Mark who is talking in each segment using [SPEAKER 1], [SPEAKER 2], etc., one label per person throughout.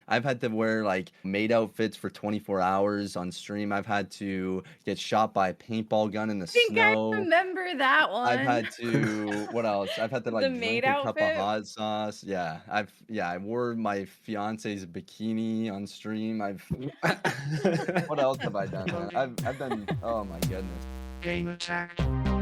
[SPEAKER 1] I've had to wear like maid outfits for 24 hours on stream. I've had to get shot by a paintball gun in the
[SPEAKER 2] I think I
[SPEAKER 1] snow.
[SPEAKER 2] remember that
[SPEAKER 1] I've
[SPEAKER 2] one.
[SPEAKER 1] had to, what else? I've had to
[SPEAKER 2] The
[SPEAKER 1] like
[SPEAKER 2] maid
[SPEAKER 1] drink a cup of
[SPEAKER 2] outfit.
[SPEAKER 1] hot sauce. Yeah, I wore my fiance's bikini on stream. What else have I done, man? I've done, oh my goodness.
[SPEAKER 3] Gamertagged.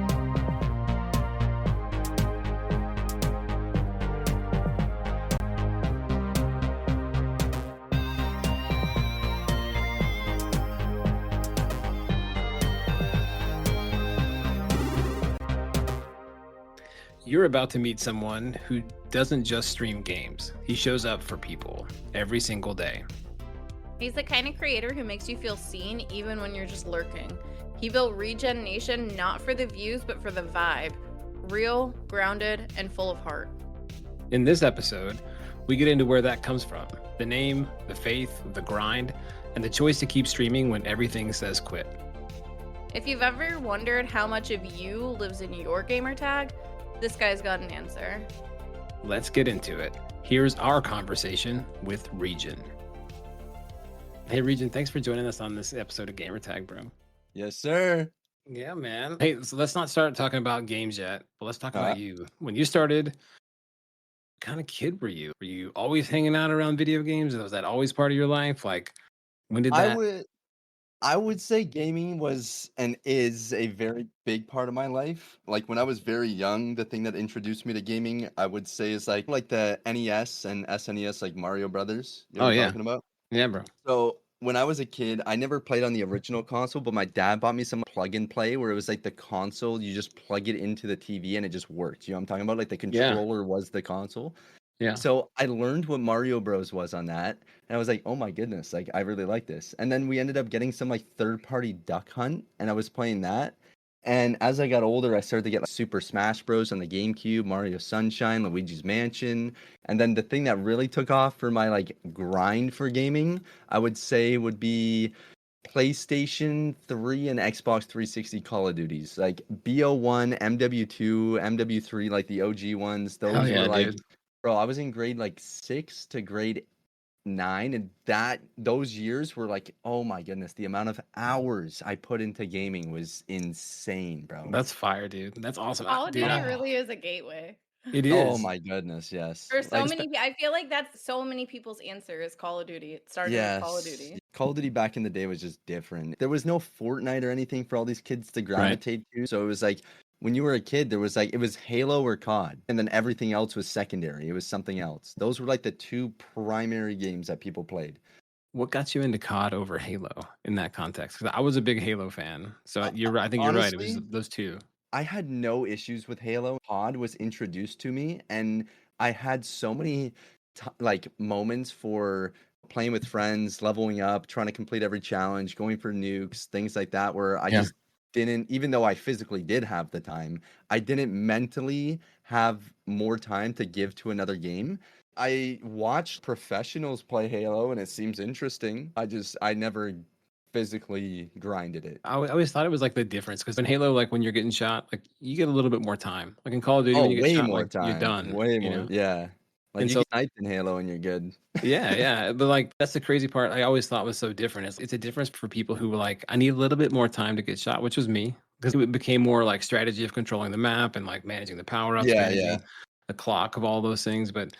[SPEAKER 4] You're about to meet someone who doesn't just stream games. He shows up for people every single day.
[SPEAKER 2] He's the kind of creator who makes you feel seen even when you're just lurking. He built RegenNation not for the views, but for the vibe. Real, grounded, and full of heart.
[SPEAKER 4] In this episode, we get into where that comes from. The name, the faith, the grind, and the choice to keep streaming when everything says quit.
[SPEAKER 2] If you've ever wondered how much of you lives in your gamer tag, this guy's got an answer.
[SPEAKER 4] Let's get into it. Here's our conversation with Regen. Hey, Regen, thanks for joining us on this episode of Gamertag, bro.
[SPEAKER 1] Yes, sir.
[SPEAKER 4] Yeah, man. Hey, so let's not start talking about games yet, but let's talk
[SPEAKER 1] All right.
[SPEAKER 4] about you. When you started, what kind of kid were you? Were you always hanging out around video games? Was that always part of your life? Like, when did that?
[SPEAKER 1] I would say gaming was and is a very big part of my life. Like when I was very young, the thing that introduced me to gaming, I would say is like the NES and SNES, like Mario Brothers. You know
[SPEAKER 4] Oh,
[SPEAKER 1] what I'm
[SPEAKER 4] yeah.
[SPEAKER 1] talking about?
[SPEAKER 4] Yeah, bro.
[SPEAKER 1] So when I was a kid, I never played on the original console, but my dad bought me some plug and play where it was like the console, you just plug it into the TV and it just worked. You know what I'm talking about? Like the
[SPEAKER 4] Yeah.
[SPEAKER 1] controller was the console.
[SPEAKER 4] Yeah.
[SPEAKER 1] So I learned what Mario Bros was on that, and I was like, "Oh my goodness, like I really like this." And then we ended up getting some like third-party Duck Hunt, and I was playing that. And as I got older, I started to get like Super Smash Bros on the GameCube, Mario Sunshine, Luigi's Mansion, and then the thing that really took off for my like grind for gaming, I would say would be PlayStation 3 and Xbox 360 Call of Duties, like BO1, MW2, MW3, like the OG ones.
[SPEAKER 4] Hell
[SPEAKER 1] Those
[SPEAKER 4] yeah,
[SPEAKER 1] were like
[SPEAKER 4] dude.
[SPEAKER 1] Bro, I was in grade like 6 to grade 9, and those years were like, oh my goodness, the amount of hours I put into gaming was insane, bro.
[SPEAKER 4] That's fire, dude. That's awesome.
[SPEAKER 2] Call of
[SPEAKER 4] Dude,
[SPEAKER 2] Duty really is a gateway.
[SPEAKER 4] it
[SPEAKER 1] Oh
[SPEAKER 4] is.
[SPEAKER 1] my goodness, yes.
[SPEAKER 2] For so
[SPEAKER 1] Like,
[SPEAKER 2] many, I feel like that's so many people's answer is Call of Duty. It started with Call of
[SPEAKER 1] yes.
[SPEAKER 2] Duty.
[SPEAKER 1] Call of Duty back in the day was just different. There was no Fortnite or anything for all these kids to gravitate to. So it was like when you were a kid, there was like it was Halo or COD, and then everything else was secondary. It was something else. Those were like the two primary games that people played.
[SPEAKER 4] What got you into COD over Halo in that context? Because I was a big Halo fan. So you're right. I think you're right. It was
[SPEAKER 1] Honestly,
[SPEAKER 4] those two.
[SPEAKER 1] I had no issues with Halo. COD was introduced to me, and I had so many like moments for playing with friends, leveling up, trying to complete every challenge, going for nukes, things like that, where I just didn't, even though I physically did have the time, I didn't mentally have more time to give to another game. I watched professionals play Halo, and it seems interesting. I never physically grinded it.
[SPEAKER 4] I always thought it was like the difference because in Halo, like when you're getting shot, like you get a little bit more time. Like in Call of Duty,
[SPEAKER 1] Oh,
[SPEAKER 4] when you get
[SPEAKER 1] way
[SPEAKER 4] shot,
[SPEAKER 1] more
[SPEAKER 4] like you're
[SPEAKER 1] time.
[SPEAKER 4] done.
[SPEAKER 1] Way
[SPEAKER 4] you
[SPEAKER 1] more.
[SPEAKER 4] know?
[SPEAKER 1] Yeah. Like
[SPEAKER 4] And
[SPEAKER 1] you
[SPEAKER 4] so,
[SPEAKER 1] get sniped in Halo and you're good.
[SPEAKER 4] yeah. But like that's the crazy part. I always thought was so different. It's a difference for people who were like, I need a little bit more time to get shot, which was me because it became more like strategy of controlling the map and like managing the power ups,
[SPEAKER 1] Yeah,
[SPEAKER 4] managing the clock of all those things. But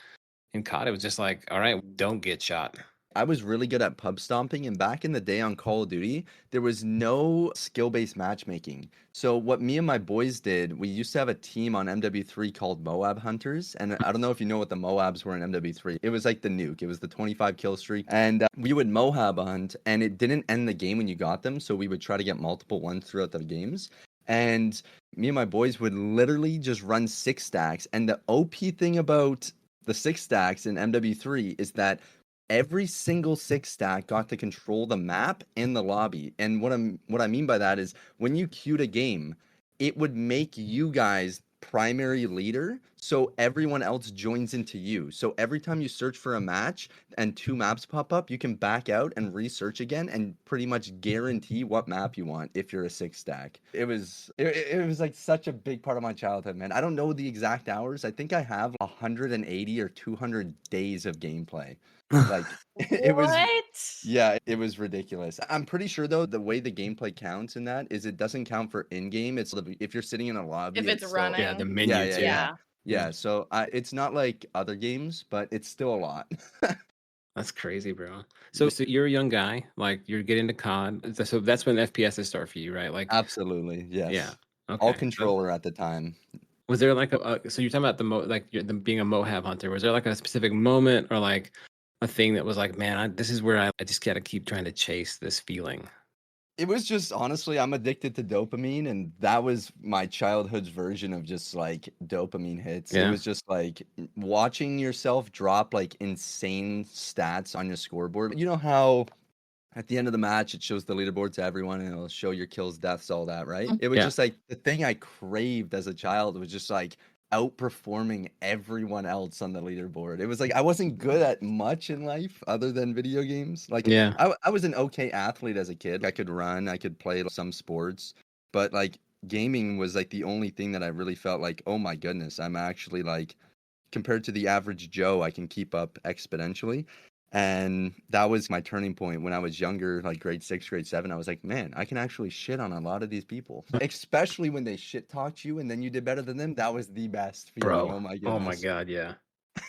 [SPEAKER 4] in COD, it was just like, all right, don't get shot.
[SPEAKER 1] I was really good at pub stomping, and back in the day on Call of Duty, there was no skill-based matchmaking. So what me and my boys did, we used to have a team on MW3 called Moab Hunters, and I don't know if you know what the Moabs were in MW3. It was like the nuke. It was the 25 kill streak, and we would Moab hunt, and it didn't end the game when you got them, so we would try to get multiple ones throughout the games. And me and my boys would literally just run 6 stacks, and the OP thing about the 6 stacks in MW3 is that every single 6 stack got to control the map and the lobby. And what I mean by that is when you queued a game, it would make you guys primary leader. so everyone else joins into you. So every time you search for a match and 2 maps pop up, you can back out and research again and pretty much guarantee what map you want if you're a 6 stack. It was like such a big part of my childhood, man. I don't know the exact hours. I think I have 180 or 200 days of gameplay. Like it was
[SPEAKER 2] What?
[SPEAKER 1] yeah, it was ridiculous. I'm pretty sure though the way the gameplay counts in that is it doesn't count for in-game. It's if you're sitting in a lobby,
[SPEAKER 2] If it's
[SPEAKER 1] it's still
[SPEAKER 4] Yeah, the
[SPEAKER 2] running.
[SPEAKER 4] menu
[SPEAKER 1] yeah, yeah,
[SPEAKER 4] too.
[SPEAKER 1] yeah.
[SPEAKER 2] Yeah.
[SPEAKER 1] Yeah, so it's not like other games, but it's still a lot.
[SPEAKER 4] That's crazy, bro. So you're a young guy, like you're getting to COD. So that's when FPSs start for you, right? Like,
[SPEAKER 1] Absolutely,
[SPEAKER 4] yeah.
[SPEAKER 1] yes. All
[SPEAKER 4] Okay.
[SPEAKER 1] controller at the time.
[SPEAKER 4] Was there like so you're talking about like being a Mohab hunter. Was there like a specific moment or like a thing that was like, man, this is where I just gotta keep trying to chase this feeling?
[SPEAKER 1] It was just honestly, I'm addicted to dopamine, and that was my childhood's version of just like dopamine hits. It
[SPEAKER 4] Yeah.
[SPEAKER 1] was just like watching yourself drop like insane stats on your scoreboard. You know how at the end of the match it shows the leaderboard to everyone and it'll show your kills, deaths, all that, right? It was
[SPEAKER 4] Yeah.
[SPEAKER 1] just like the thing I craved as a child was just like outperforming everyone else on the leaderboard. It was like I wasn't good at much in life other than video games. Like
[SPEAKER 4] Yeah.
[SPEAKER 1] I was an okay athlete as a kid. I could run, I could play some sports, but like gaming was like the only thing that I really felt like, oh my goodness, I'm actually like compared to the average Joe, I can keep up exponentially. And that was my turning point when I was younger, like grade 6, grade 7. I was like, man, I can actually shit on a lot of these people, especially when they shit talked you and then you did better than them. That was the best feeling.
[SPEAKER 4] Bro.
[SPEAKER 1] Oh my
[SPEAKER 4] Oh my
[SPEAKER 1] goodness.
[SPEAKER 4] god, yeah.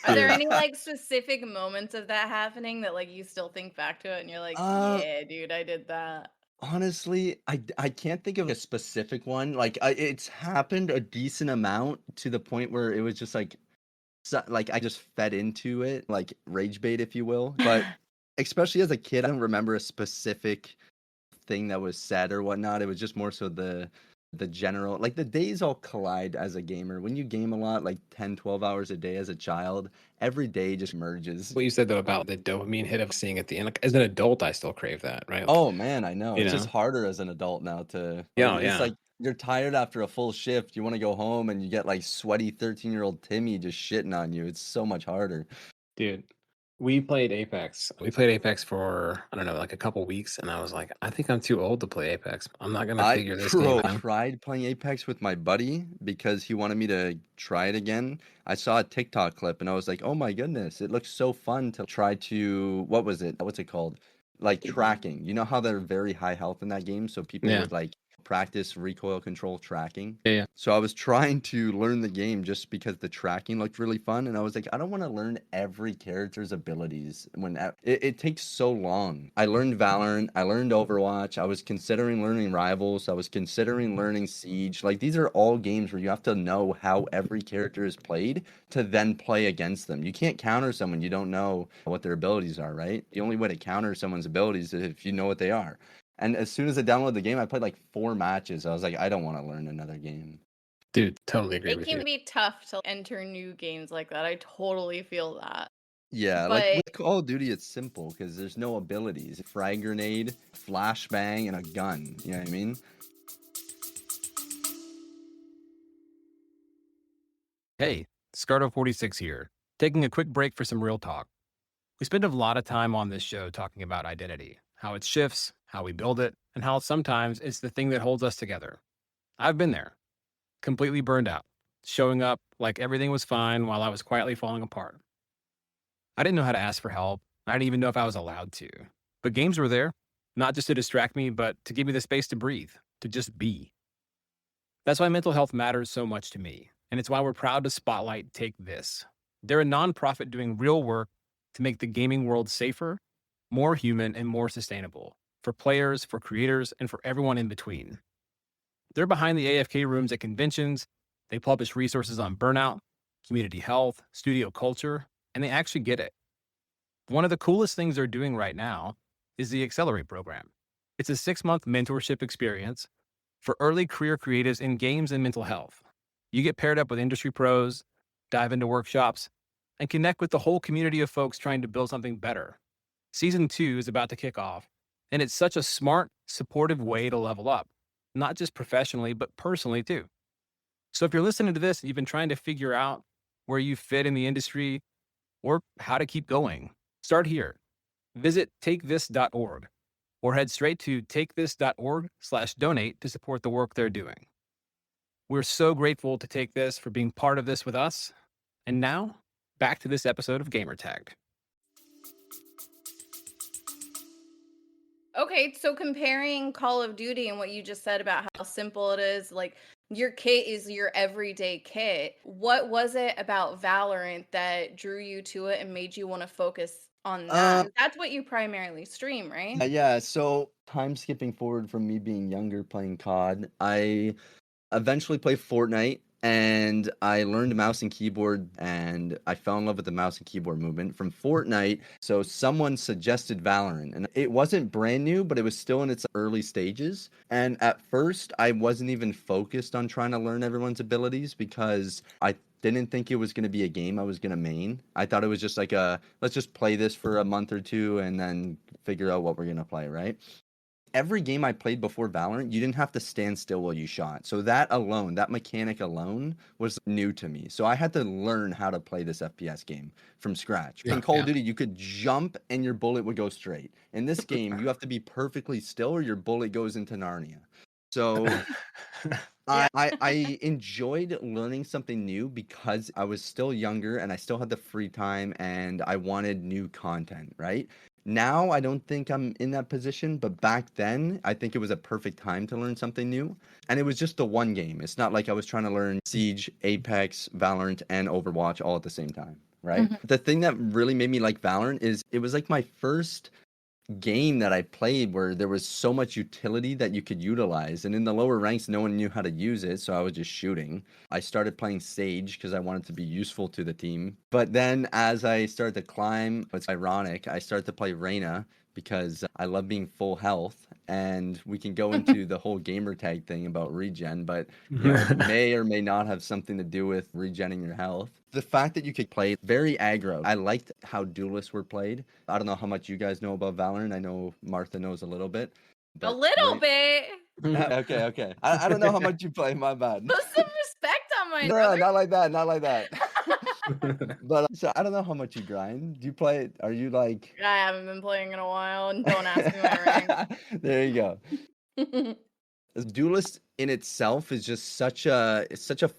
[SPEAKER 2] Are there
[SPEAKER 4] Dude.
[SPEAKER 2] any like specific moments of that happening that like you still think back to it and you're like,
[SPEAKER 1] Uh,
[SPEAKER 2] yeah, dude, I did that.
[SPEAKER 1] Honestly, I can't think of a specific one. Like it's happened a decent amount to the point where it was just like like I just fed into it, like rage bait, if you will. But especially as a kid, I don't remember a specific thing that was said or whatnot. It was just more so the general, like the days all collide as a gamer. When you game a lot, like 10, 12 hours a day as a child, every day just merges.
[SPEAKER 4] What you said though about the dopamine hit of seeing at the end, like as an adult, I still crave that, right? Like,
[SPEAKER 1] Oh man, I know.
[SPEAKER 4] you
[SPEAKER 1] It's just
[SPEAKER 4] know?
[SPEAKER 1] harder as an adult now to
[SPEAKER 4] Yeah,
[SPEAKER 1] it's
[SPEAKER 4] yeah.
[SPEAKER 1] like you're tired after a full shift. You want to go home and you get like sweaty 13-year-old Timmy just shitting on you. It's so much harder.
[SPEAKER 4] Dude, we played Apex. We played Apex for, I don't know, like a couple weeks, and I was like, I think I'm too old to play Apex. I'm not gonna
[SPEAKER 1] I
[SPEAKER 4] figure this game out.
[SPEAKER 1] tried playing Apex with my buddy because he wanted me to try it again. I saw a TikTok clip and I was like, "Oh my goodness, it looks so fun to try to what was it? What's it called? Like tracking. You know how they're very high health in that game, so people
[SPEAKER 4] Yeah.
[SPEAKER 1] would like practice recoil control tracking.
[SPEAKER 4] Yeah, yeah.
[SPEAKER 1] So I was trying to learn the game just because the tracking looked really fun, and I was like, I don't want to learn every character's abilities when it takes so long. I learned Valorant, I learned Overwatch, I was considering learning Rivals, I was considering learning Siege. Like these are all games where you have to know how every character is played to then play against them. You can't counter someone you don't know what their abilities are, right? The only way to counter someone's abilities is if you know what they are. And as soon as I downloaded the game, I played like 4 matches. I was like, I don't want to learn another game.
[SPEAKER 4] Dude, totally agree
[SPEAKER 2] It
[SPEAKER 4] with
[SPEAKER 2] can
[SPEAKER 4] you.
[SPEAKER 2] be tough to enter new games like that. I totally feel that.
[SPEAKER 1] Yeah, like
[SPEAKER 2] But
[SPEAKER 1] with Call of Duty, it's simple because there's no abilities. Frag grenade, flashbang, and a gun. You know what I mean?
[SPEAKER 3] Hey, Scardo46 here, taking a quick break for some real talk. We spend a lot of time on this show talking about identity, how it shifts, how we build it, and how sometimes it's the thing that holds us together. I've been there, completely burned out, showing up like everything was fine while I was quietly falling apart. I didn't know how to ask for help. I didn't even know if I was allowed to. But games were there, not just to distract me, but to give me the space to breathe, to just be. That's why mental health matters so much to me, and it's why we're proud to spotlight Take This. They're a nonprofit doing real work to make the gaming world safer, more human, and more sustainable for players, for creators, and for everyone in between. They're behind the AFK rooms at conventions. They publish resources on burnout, community health, studio culture, and they actually get it. One of the coolest things they're doing right now is the Accelerate program. It's a 6-month mentorship experience for early career creatives in games and mental health. You get paired up with industry pros, dive into workshops, and connect with the whole community of folks trying to build something better. Season 2 is about to kick off, and it's such a smart, supportive way to level up, not just professionally, but personally too. So if you're listening to this and you've been trying to figure out where you fit in the industry, or how to keep going. Start here. Visit takethis.org or head straight to takethis.org/donate to support the work they're doing. We're so grateful to Take This for being part of this with us. And now, back to this episode of Gamertagged.
[SPEAKER 2] Okay, so comparing Call of Duty and what you just said about how simple it is, like your kit is your everyday kit. What was it about Valorant that drew you to it and made you want to focus on that? That's what you primarily stream, right?
[SPEAKER 1] Yeah, so time skipping forward from me being younger playing COD, I eventually played Fortnite and I learned mouse and keyboard and I fell in love with the mouse and keyboard movement from Fortnite. So someone suggested Valorant and it wasn't brand new, but it was still in its early stages. And at first, I wasn't even focused on trying to learn everyone's abilities because I didn't think it was going to be a game I was going to main. I thought it was just like let's just play this for a month or two and then figure out what we're going to play, right? Every game I played before Valorant, you didn't have to stand still while you shot. So that alone, that mechanic alone was new to me. So I had to learn how to play this FPS game from scratch. In Call of Duty, you could jump and your bullet would go straight. In this game, you have to be perfectly still or your bullet goes into Narnia. So I enjoyed learning something new because I was still younger and I still had the free time and I wanted new content, right? Now I don't think I'm in that position, but back then I think it was a perfect time to learn something new. And it was just the one game. It's not like I was trying to learn Siege, Apex, Valorant, and Overwatch all at the same time, right? The thing that really made me like Valorant is it was like my first game that I played where there was so much utility that you could utilize. And in the lower ranks, no one knew how to use it. So I was just shooting. I started playing Sage because I wanted to be useful to the team. But then as I started to climb, it's ironic, I started to play Reyna because I love being full health. And we can go into the whole gamer tag thing about regen, but you know, it may or may not have something to do with regenning your health. The fact that you could play very aggro. I liked how duelists were played. I don't know how much you guys know about Valorant. I know Martha knows a little bit.
[SPEAKER 2] A little bit.
[SPEAKER 1] Okay. I don't know how much you play. My bad.
[SPEAKER 2] Put some respect on my
[SPEAKER 1] No,
[SPEAKER 2] brother.
[SPEAKER 1] not like that. Not like that. But so I don't know how much you grind. Do you play? Are you like?
[SPEAKER 2] I haven't been playing in a while, and don't ask me my rank.
[SPEAKER 1] There you go. Duelist in itself is just such a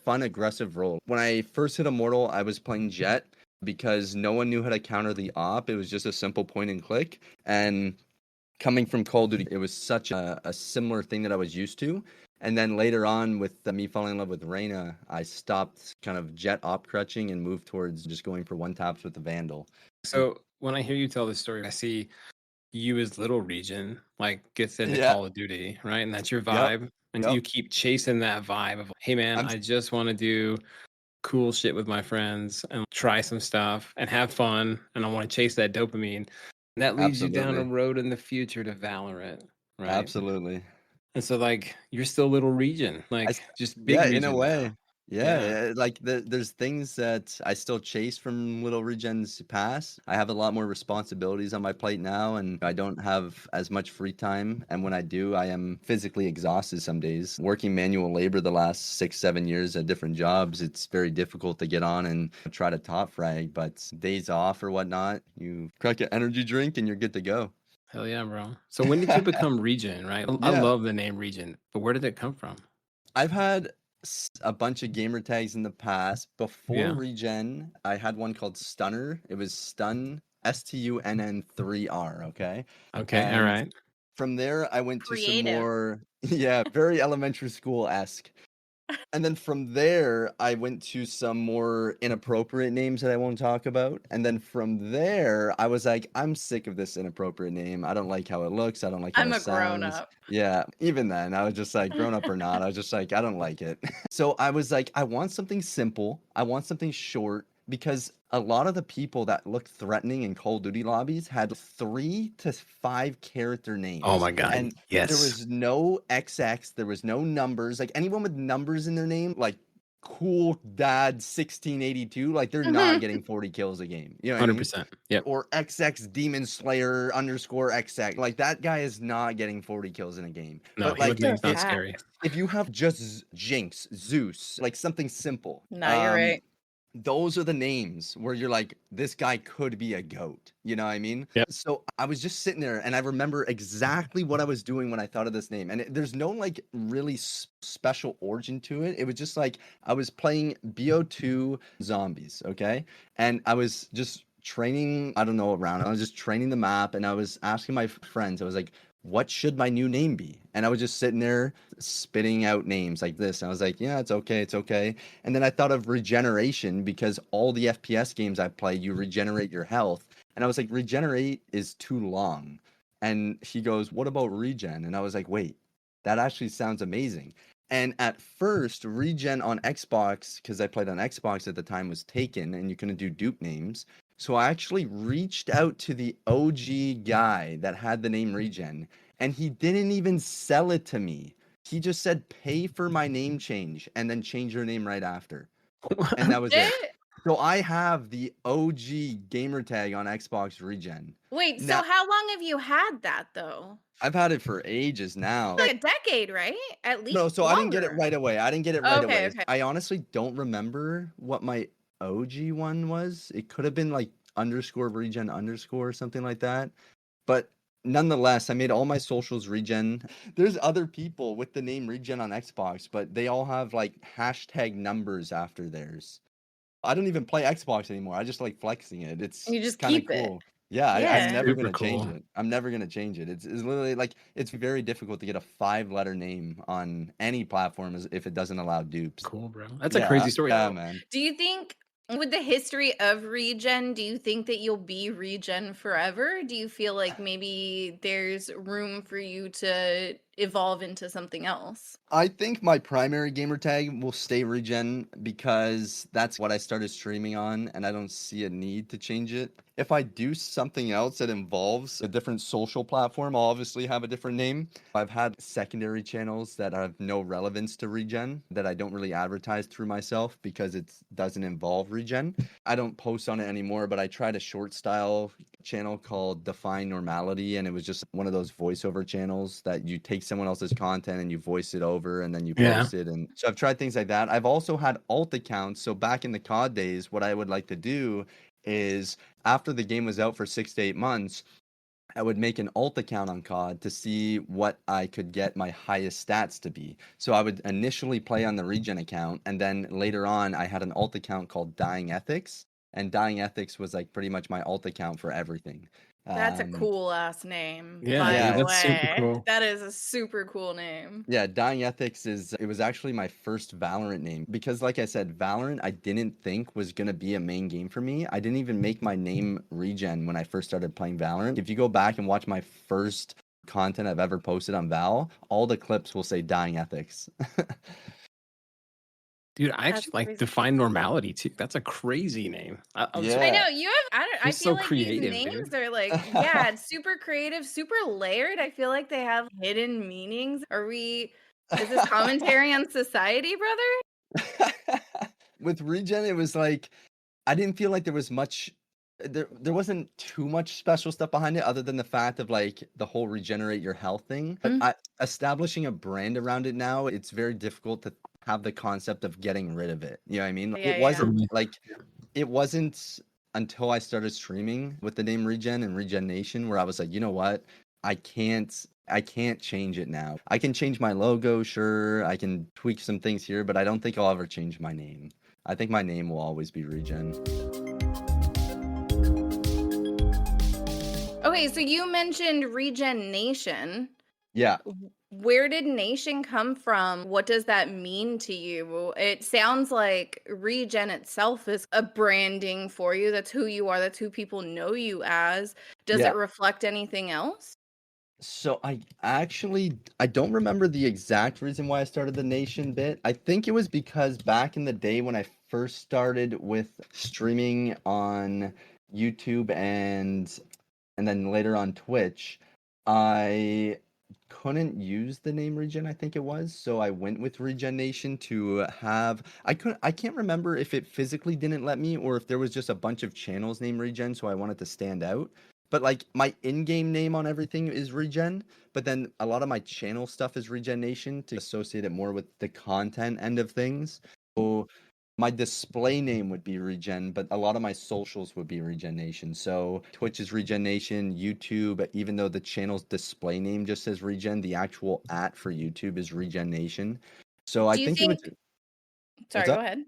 [SPEAKER 1] fun aggressive role. When I first hit Immortal, I was playing Jet because no one knew how to counter the op. It was just a simple point and click. And coming from Call of Duty, it was such a similar thing that I was used to. And then later on, with me falling in love with Reyna, I stopped kind of Jet op crutching and moved towards just going for one taps with the Vandal.
[SPEAKER 4] So when I hear you tell this story, I see you as little Regen, like gets into
[SPEAKER 1] Yeah.
[SPEAKER 4] Call of Duty, right? And that's your vibe. And you keep chasing that vibe of, hey man, I just want to do cool shit with my friends and try some stuff and have fun. And I want to chase that dopamine. And that leads you down a road in the future to Valorant, right?
[SPEAKER 1] Absolutely.
[SPEAKER 4] And so like you're still little Regen, like just big Regen
[SPEAKER 1] in a way.
[SPEAKER 4] now.
[SPEAKER 1] Yeah, like there's things that I still chase from little Regen's past. I have a lot more responsibilities on my plate now, and I don't have as much free time. And when I do, I am physically exhausted some days. Working manual labor the last 6-7 years at different jobs, it's very difficult to get on and try to top frag. But days off or whatnot, you crack an energy drink and you're good to go.
[SPEAKER 4] Hell yeah, bro. So when did you become Regen, right? I love the name Regen, but where did it come from?
[SPEAKER 1] I've had a bunch of gamer tags in the past. Before Regen, I had one called Stunner. It was Stun, STUNN3R, okay?
[SPEAKER 4] Okay, all right.
[SPEAKER 1] From there, I went to some more, very elementary school-esque. And then from there, I went to some more inappropriate names that I won't talk about. And then from there, I was like, I'm sick of this inappropriate name. I don't like how it looks. I don't like how it sounds. I'm a grown-up. Yeah, even then, I was just like, grown up or not, I was just like, I don't like it. So I was like, I want something simple. I want something short. Because a lot of the people that looked threatening in Call of Duty lobbies had 3 to 5 character names.
[SPEAKER 4] Oh my god!
[SPEAKER 1] And
[SPEAKER 4] yes,
[SPEAKER 1] there was no XX, there was no numbers. Like anyone with numbers in their name, like Cool Dad 1682, like they're not getting 40 kills a game. You know what
[SPEAKER 4] 100%.
[SPEAKER 1] I mean?
[SPEAKER 4] Yep.
[SPEAKER 1] Or XX Demon Slayer _XX. Like that guy is not getting 40 kills in a game.
[SPEAKER 4] No,
[SPEAKER 1] but like
[SPEAKER 4] it's not scary.
[SPEAKER 1] If you have just Jinx, Zeus, like something simple.
[SPEAKER 2] No, you're right.
[SPEAKER 1] those are the names where you're like, this guy could be a goat. You know what I mean?
[SPEAKER 4] Yep.
[SPEAKER 1] So I was just sitting there and I remember exactly what I was doing when I thought of this name. And there's no like really special origin to it. It was just like I was playing BO2 zombies. Okay. And I was just training, I don't know, around. I was just training the map and I was asking my friends, I was like, what should my new name be? And I was just sitting there spitting out names like this. And I was like, yeah, it's okay. It's okay. And then I thought of regeneration because all the FPS games I play, you regenerate your health. And I was like, regenerate is too long. And he goes, what about regen? And I was like, wait, that actually sounds amazing. And at first, regen on Xbox, because I played on Xbox at the time, was taken and you couldn't do dupe names. So I actually reached out to the OG guy that had the name Regen, and he didn't even sell it to me. He just said, pay for my name change and then change your name right after. And that was it. So I have the OG gamertag on Xbox Regen.
[SPEAKER 2] Wait, so
[SPEAKER 1] Now,
[SPEAKER 2] how long have you had that though?
[SPEAKER 1] I've had it for ages now.
[SPEAKER 2] Like a decade, right? At least.
[SPEAKER 1] No, so I didn't get it
[SPEAKER 2] longer.
[SPEAKER 1] right away. I didn't get it right
[SPEAKER 2] Okay,
[SPEAKER 1] away.
[SPEAKER 2] okay.
[SPEAKER 1] I honestly don't remember what my OG one was. It could have been like underscore regen underscore or something like that. But nonetheless, I made all my socials regen. There's other people with the name regen on Xbox, but they all have like hashtag numbers after theirs. I don't even play Xbox anymore. I just like flexing it. It's
[SPEAKER 2] You just
[SPEAKER 1] kind of
[SPEAKER 2] keep it.
[SPEAKER 1] cool. Yeah, I'm
[SPEAKER 2] Yeah.
[SPEAKER 1] never
[SPEAKER 4] Super
[SPEAKER 1] gonna change
[SPEAKER 4] cool.
[SPEAKER 1] it. I'm never gonna change it. It's literally like it's very difficult to get a 5-letter name on any platform if it doesn't allow dupes.
[SPEAKER 4] Cool, bro. That's a
[SPEAKER 1] Yeah,
[SPEAKER 4] crazy story.
[SPEAKER 1] yeah, man.
[SPEAKER 2] Do you think with the history of regen, do you think that you'll be regen forever? Do you feel like maybe there's room for you to evolve into something else?
[SPEAKER 1] I think my primary gamer tag will stay regen because that's what I started streaming on and I don't see a need to change it. If I do something else that involves a different social platform, I'll obviously have a different name. I've had secondary channels that have no relevance to regen that I don't really advertise through myself because it doesn't involve regen. I don't post on it anymore, but I tried a short style channel called Define Normality, and it was just one of those voiceover channels that you take someone else's content and you voice it over and then you post it. And so I've tried things like that. I've also had alt accounts. So back in the COD days, what I would like to do is after the game was out for 6 to 8 months, I would make an alt account on COD to see what I could get my highest stats to be. So I would initially play on the Regen account, and then later on, I had an alt account called Dying Ethics, and Dying Ethics was like pretty much my alt account for everything.
[SPEAKER 2] That's a cool ass name.
[SPEAKER 4] Yeah,
[SPEAKER 2] by
[SPEAKER 1] yeah,
[SPEAKER 2] the
[SPEAKER 4] that's super
[SPEAKER 2] way.
[SPEAKER 4] cool.
[SPEAKER 2] That is a super cool name.
[SPEAKER 1] Yeah, Dying Ethics it was actually my first Valorant name because like I said, Valorant I didn't think was going to be a main game for me. I didn't even make my name Regen when I first started playing Valorant. If you go back and watch my first content I've ever posted on Val, all the clips will say Dying Ethics.
[SPEAKER 4] Dude, I actually like
[SPEAKER 2] crazy.
[SPEAKER 4] Define Normality too. That's a crazy name.
[SPEAKER 2] I
[SPEAKER 1] Yeah.
[SPEAKER 2] know you have. I
[SPEAKER 4] You're
[SPEAKER 2] feel
[SPEAKER 4] so
[SPEAKER 2] like
[SPEAKER 4] creative,
[SPEAKER 2] these names
[SPEAKER 4] dude.
[SPEAKER 2] are like, yeah, it's super creative, super layered. I feel like they have hidden meanings. Is this commentary on society, brother?
[SPEAKER 1] With Regen, it was like I didn't feel like there was much. There wasn't too much special stuff behind it, other than the fact of like the whole regenerate your health thing. But establishing a brand around it now, it's very difficult to have the concept of getting rid of it. You know what I mean?
[SPEAKER 2] Yeah,
[SPEAKER 1] It wasn't like it wasn't until I started streaming with the name Regen and RegenNation where I was like, you know what? I can't change it now. I can change my logo, sure. I can tweak some things here, but I don't think I'll ever change my name. I think my name will always be Regen.
[SPEAKER 2] Okay, so you mentioned RegenNation.
[SPEAKER 1] Yeah.
[SPEAKER 2] Where did nation come from? What does that mean to you? It sounds like Regen itself is a branding for you. That's who you are. That's who people know you as. Does
[SPEAKER 1] Yeah.
[SPEAKER 2] it reflect anything else?
[SPEAKER 1] So I don't remember the exact reason why I started the Nation bit. I think it was because back in the day when I first started with streaming on YouTube and then later on Twitch, I couldn't use the name Regen, I think it was. So I went with RegenNation to have I can't remember if it physically didn't let me or if there was just a bunch of channels named Regen, so I wanted to stand out. But like my in-game name on everything is Regen, but then a lot of my channel stuff is RegenNation to associate it more with the content end of things. So My display name would be Regen, but a lot of my socials would be RegenNation. So Twitch is RegenNation, YouTube, even though the channel's display name just says Regen, the actual @ for YouTube is RegenNation. So I
[SPEAKER 2] Do you
[SPEAKER 1] think it was.
[SPEAKER 2] think?
[SPEAKER 1] What's
[SPEAKER 2] Sorry, go
[SPEAKER 1] up?
[SPEAKER 2] ahead.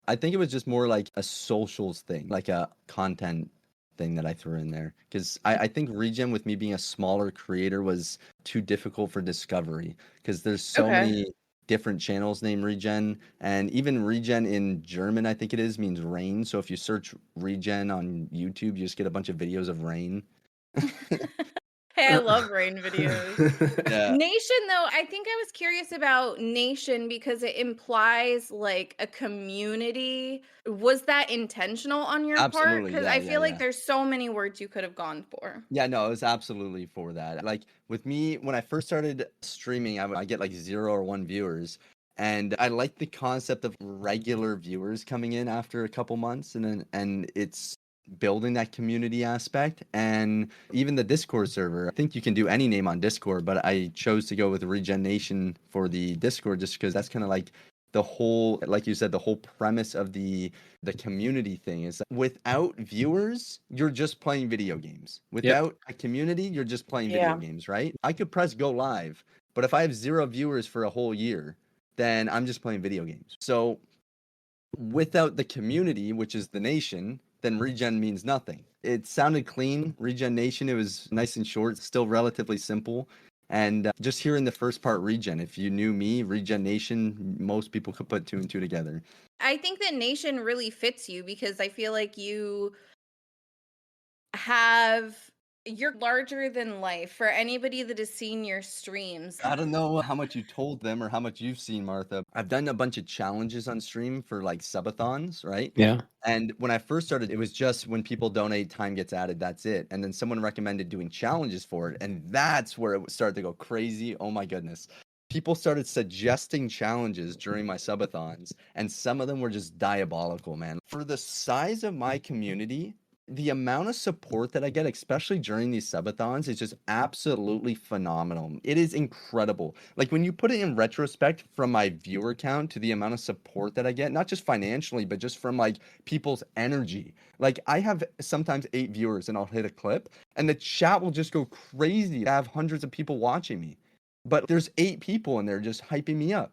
[SPEAKER 1] I think it was just more like a socials thing, like a content thing that I threw in there. Because I think Regen, with me being a smaller creator, was too difficult for discovery. Because there's so
[SPEAKER 2] Okay.
[SPEAKER 1] many different channels named Regen. And even Regen in German, I think it is, means rain. So if you search Regen on YouTube, you just get a bunch of videos of rain.
[SPEAKER 2] Hey, I love rain videos.
[SPEAKER 1] Yeah.
[SPEAKER 2] Nation, though, I think I was curious about Nation because it implies like a community. Was that intentional on your part?
[SPEAKER 1] Absolutely.
[SPEAKER 2] Because
[SPEAKER 1] Yeah,
[SPEAKER 2] I
[SPEAKER 1] yeah,
[SPEAKER 2] feel like
[SPEAKER 1] yeah.
[SPEAKER 2] there's so many words you could have gone for.
[SPEAKER 1] Yeah, no, it was absolutely for that. Like with me, when I first started streaming, I get like 0 or 1 viewers. And I like the concept of regular viewers coming in after a couple months, and it's building that community aspect. And even the Discord server, I think you can do any name on Discord, but I chose to go with RegenNation for the Discord just because that's kind of like the whole, like you said, the whole premise of the community thing is that without viewers, you're just playing video games.
[SPEAKER 4] Yep.
[SPEAKER 1] Without a community, you're just playing video
[SPEAKER 2] Yeah.
[SPEAKER 1] games, right? I could press go live, but if I have 0 viewers for a whole year, then I'm just playing video games. So without the community, which is the nation, then Regen means nothing. It sounded clean, Regen Nation. It was nice and short, still relatively simple. And just hearing the first part, Regen, if you knew me, Regen Nation, most people could put 2 and 2 together.
[SPEAKER 2] I think that Nation really fits you because I feel like you're larger than life for anybody that has seen your streams.
[SPEAKER 1] I don't know how much you told them or how much you've seen, Martha. I've done a bunch of challenges on stream for like subathons, right?
[SPEAKER 4] Yeah.
[SPEAKER 1] And when I first started, it was just when people donate, time gets added, that's it. And then someone recommended doing challenges for it. And that's where it started to go crazy. Oh my goodness. People started suggesting challenges during my subathons, and some of them were just diabolical, man. For the size of my community, the amount of support that I get, especially during these subathons, is just absolutely phenomenal. It is incredible. Like when you put it in retrospect from my viewer count to the amount of support that I get, not just financially, but just from like people's energy. Like I have sometimes 8 viewers and I'll hit a clip and the chat will just go crazy. I have hundreds of people watching me, but there's 8 people in there just hyping me up.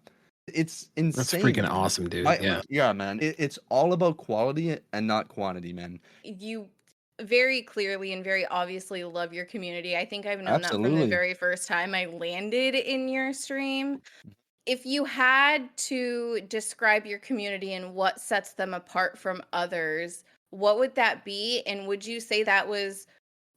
[SPEAKER 1] It's insane.
[SPEAKER 4] That's freaking
[SPEAKER 1] man.
[SPEAKER 4] awesome, dude. Yeah.
[SPEAKER 1] Yeah, man. It's all about quality and not quantity, man.
[SPEAKER 2] You very clearly and very obviously love your community. I think I've known that from the
[SPEAKER 1] Absolutely.
[SPEAKER 2] very first time I landed in your stream. If you had to describe your community and what sets them apart from others, what would that be? And would you say that was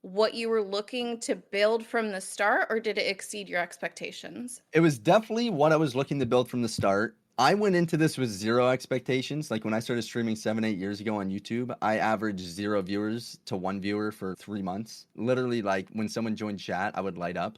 [SPEAKER 2] what you were looking to build from the start, or did it exceed your expectations?
[SPEAKER 1] It was definitely what I was looking to build from the start. I went into this with 0 expectations. Like when I started streaming 7, 8 years ago on YouTube, I averaged 0 viewers to 1 viewer for 3 months. Literally, like when someone joined chat, I would light up.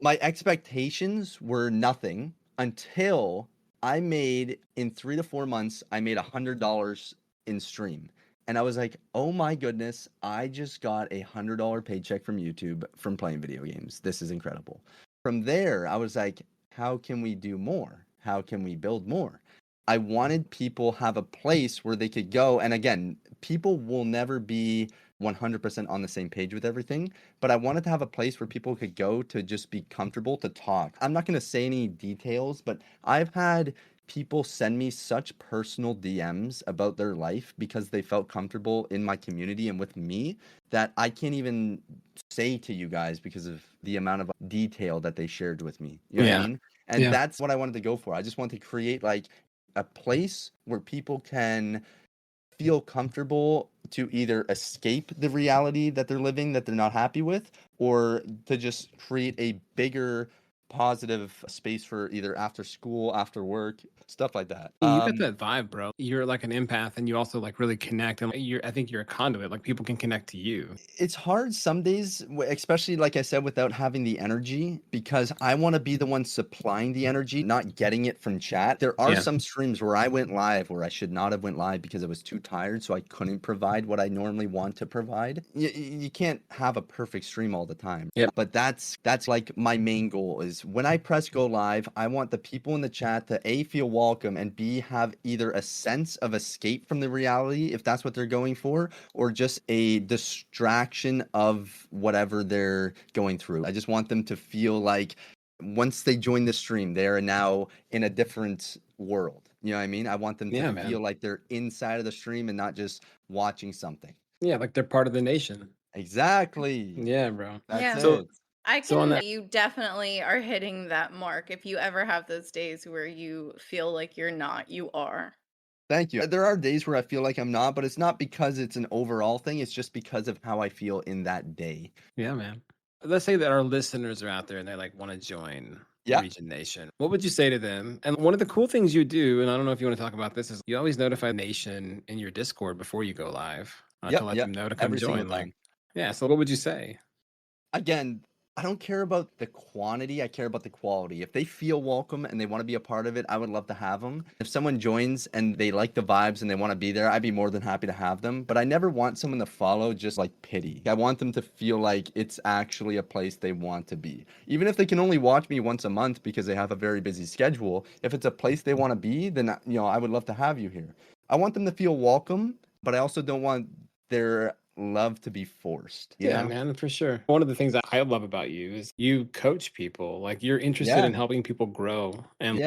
[SPEAKER 1] My expectations were nothing until I made, in 3 to 4 months, I made $100 in stream. And I was like, oh my goodness, I just got a $100 paycheck from YouTube from playing video games. This is incredible. From there, I was like, how can we do more? How can we build more? I wanted people have a place where they could go. And again, people will never be 100% on the same page with everything, but I wanted to have a place where people could go to just be comfortable to talk. I'm not going to say any details, but I've had people send me such personal DMs about their life because they felt comfortable in my community and with me that I can't even say to you guys because of the amount of detail that they shared with me. You know what I mean? And that's what I wanted to go for. I just wanted to create like a place where people can feel comfortable to either escape the reality that they're living that they're not happy with, or to just create a bigger positive space for either after school, after work, stuff like that.
[SPEAKER 4] You got that vibe, bro. You're like an empath and you also like really connect, and I think you're a conduit. Like people can connect to you.
[SPEAKER 1] It's hard some days, especially like I said, without having the energy, because I want to be the one supplying the energy, not getting it from chat. There are some streams where I went live where I should not have went live because I was too tired, so I couldn't provide what I normally want to provide. You can't have a perfect stream all the time.
[SPEAKER 4] Yep.
[SPEAKER 1] But that's like my main goal is when I press go live, I want the people in the chat to A, feel welcome, and B, have either a sense of escape from the reality, if that's what they're going for, or just a distraction of whatever they're going through. I just want them to feel like once they join the stream, they are now in a different world. You know what I mean? I want them to feel like they're inside of the stream and not just watching something.
[SPEAKER 4] Yeah, like they're part of the nation.
[SPEAKER 1] Exactly.
[SPEAKER 4] Yeah, bro.
[SPEAKER 1] That's
[SPEAKER 2] Yeah.
[SPEAKER 1] it.
[SPEAKER 2] I
[SPEAKER 4] So on
[SPEAKER 2] can.
[SPEAKER 4] that-
[SPEAKER 2] You definitely are hitting that mark. If you ever have those days where you feel like you're not, you are.
[SPEAKER 1] Thank you. There are days where I feel like I'm not, but it's not because it's an overall thing. It's just because of how I feel in that day.
[SPEAKER 4] Yeah, man. Let's say that our listeners are out there and they like want to join
[SPEAKER 1] Yeah.
[SPEAKER 4] Regen Nation. What would you say to them? And one of the cool things you do, and I don't know if you want to talk about this, is you always notify Nation in your Discord before you go live to let them know to come
[SPEAKER 1] Every single
[SPEAKER 4] join. Like,
[SPEAKER 1] time.
[SPEAKER 4] yeah. So what would you say?
[SPEAKER 1] Again, I don't care about the quantity. I care about the quality. If they feel welcome and they want to be a part of it, I would love to have them. If someone joins and they like the vibes and they want to be there, I'd be more than happy to have them. But I never want someone to follow just like pity. I want them to feel like it's actually a place they want to be. Even if they can only watch me once a month because they have a very busy schedule, if it's a place they want to be, then I would love to have you here. I want them to feel welcome, but I also don't want their love to be forced.
[SPEAKER 4] Yeah, man, for sure. One of the things that I love about you is you coach people. Like you're interested in helping people grow. And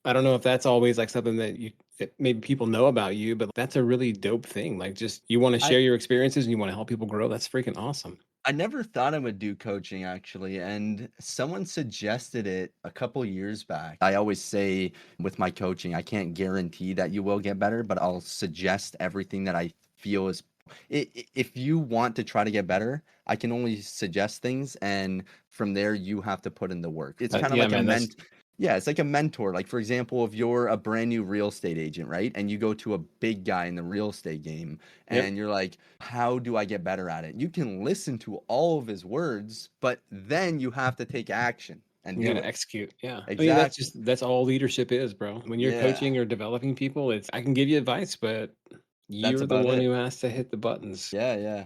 [SPEAKER 4] I don't know if that's always like something that maybe people know about you, but that's a really dope thing. Like just you want to share your experiences and you want to help people grow. That's freaking awesome.
[SPEAKER 1] I never thought I would do coaching actually, and someone suggested it a couple years back. I always say with my coaching, I can't guarantee that you will get better, but I'll suggest everything that I feel is if you want to try to get better, I can only suggest things, and from there you have to put in the work. It's kind of like it's like a mentor. Like for example, if you're a brand new real estate agent, right? And you go to a big guy in the real estate game and you're like, how do I get better at it? You can listen to all of his words, but then you have to take action and
[SPEAKER 4] you
[SPEAKER 1] do
[SPEAKER 4] gotta
[SPEAKER 1] it.
[SPEAKER 4] execute. Yeah.
[SPEAKER 1] Exactly.
[SPEAKER 4] I mean, that's all leadership is, bro. When you're coaching or developing people, I can give you advice, but you're the one who has to hit the buttons.
[SPEAKER 1] Yeah.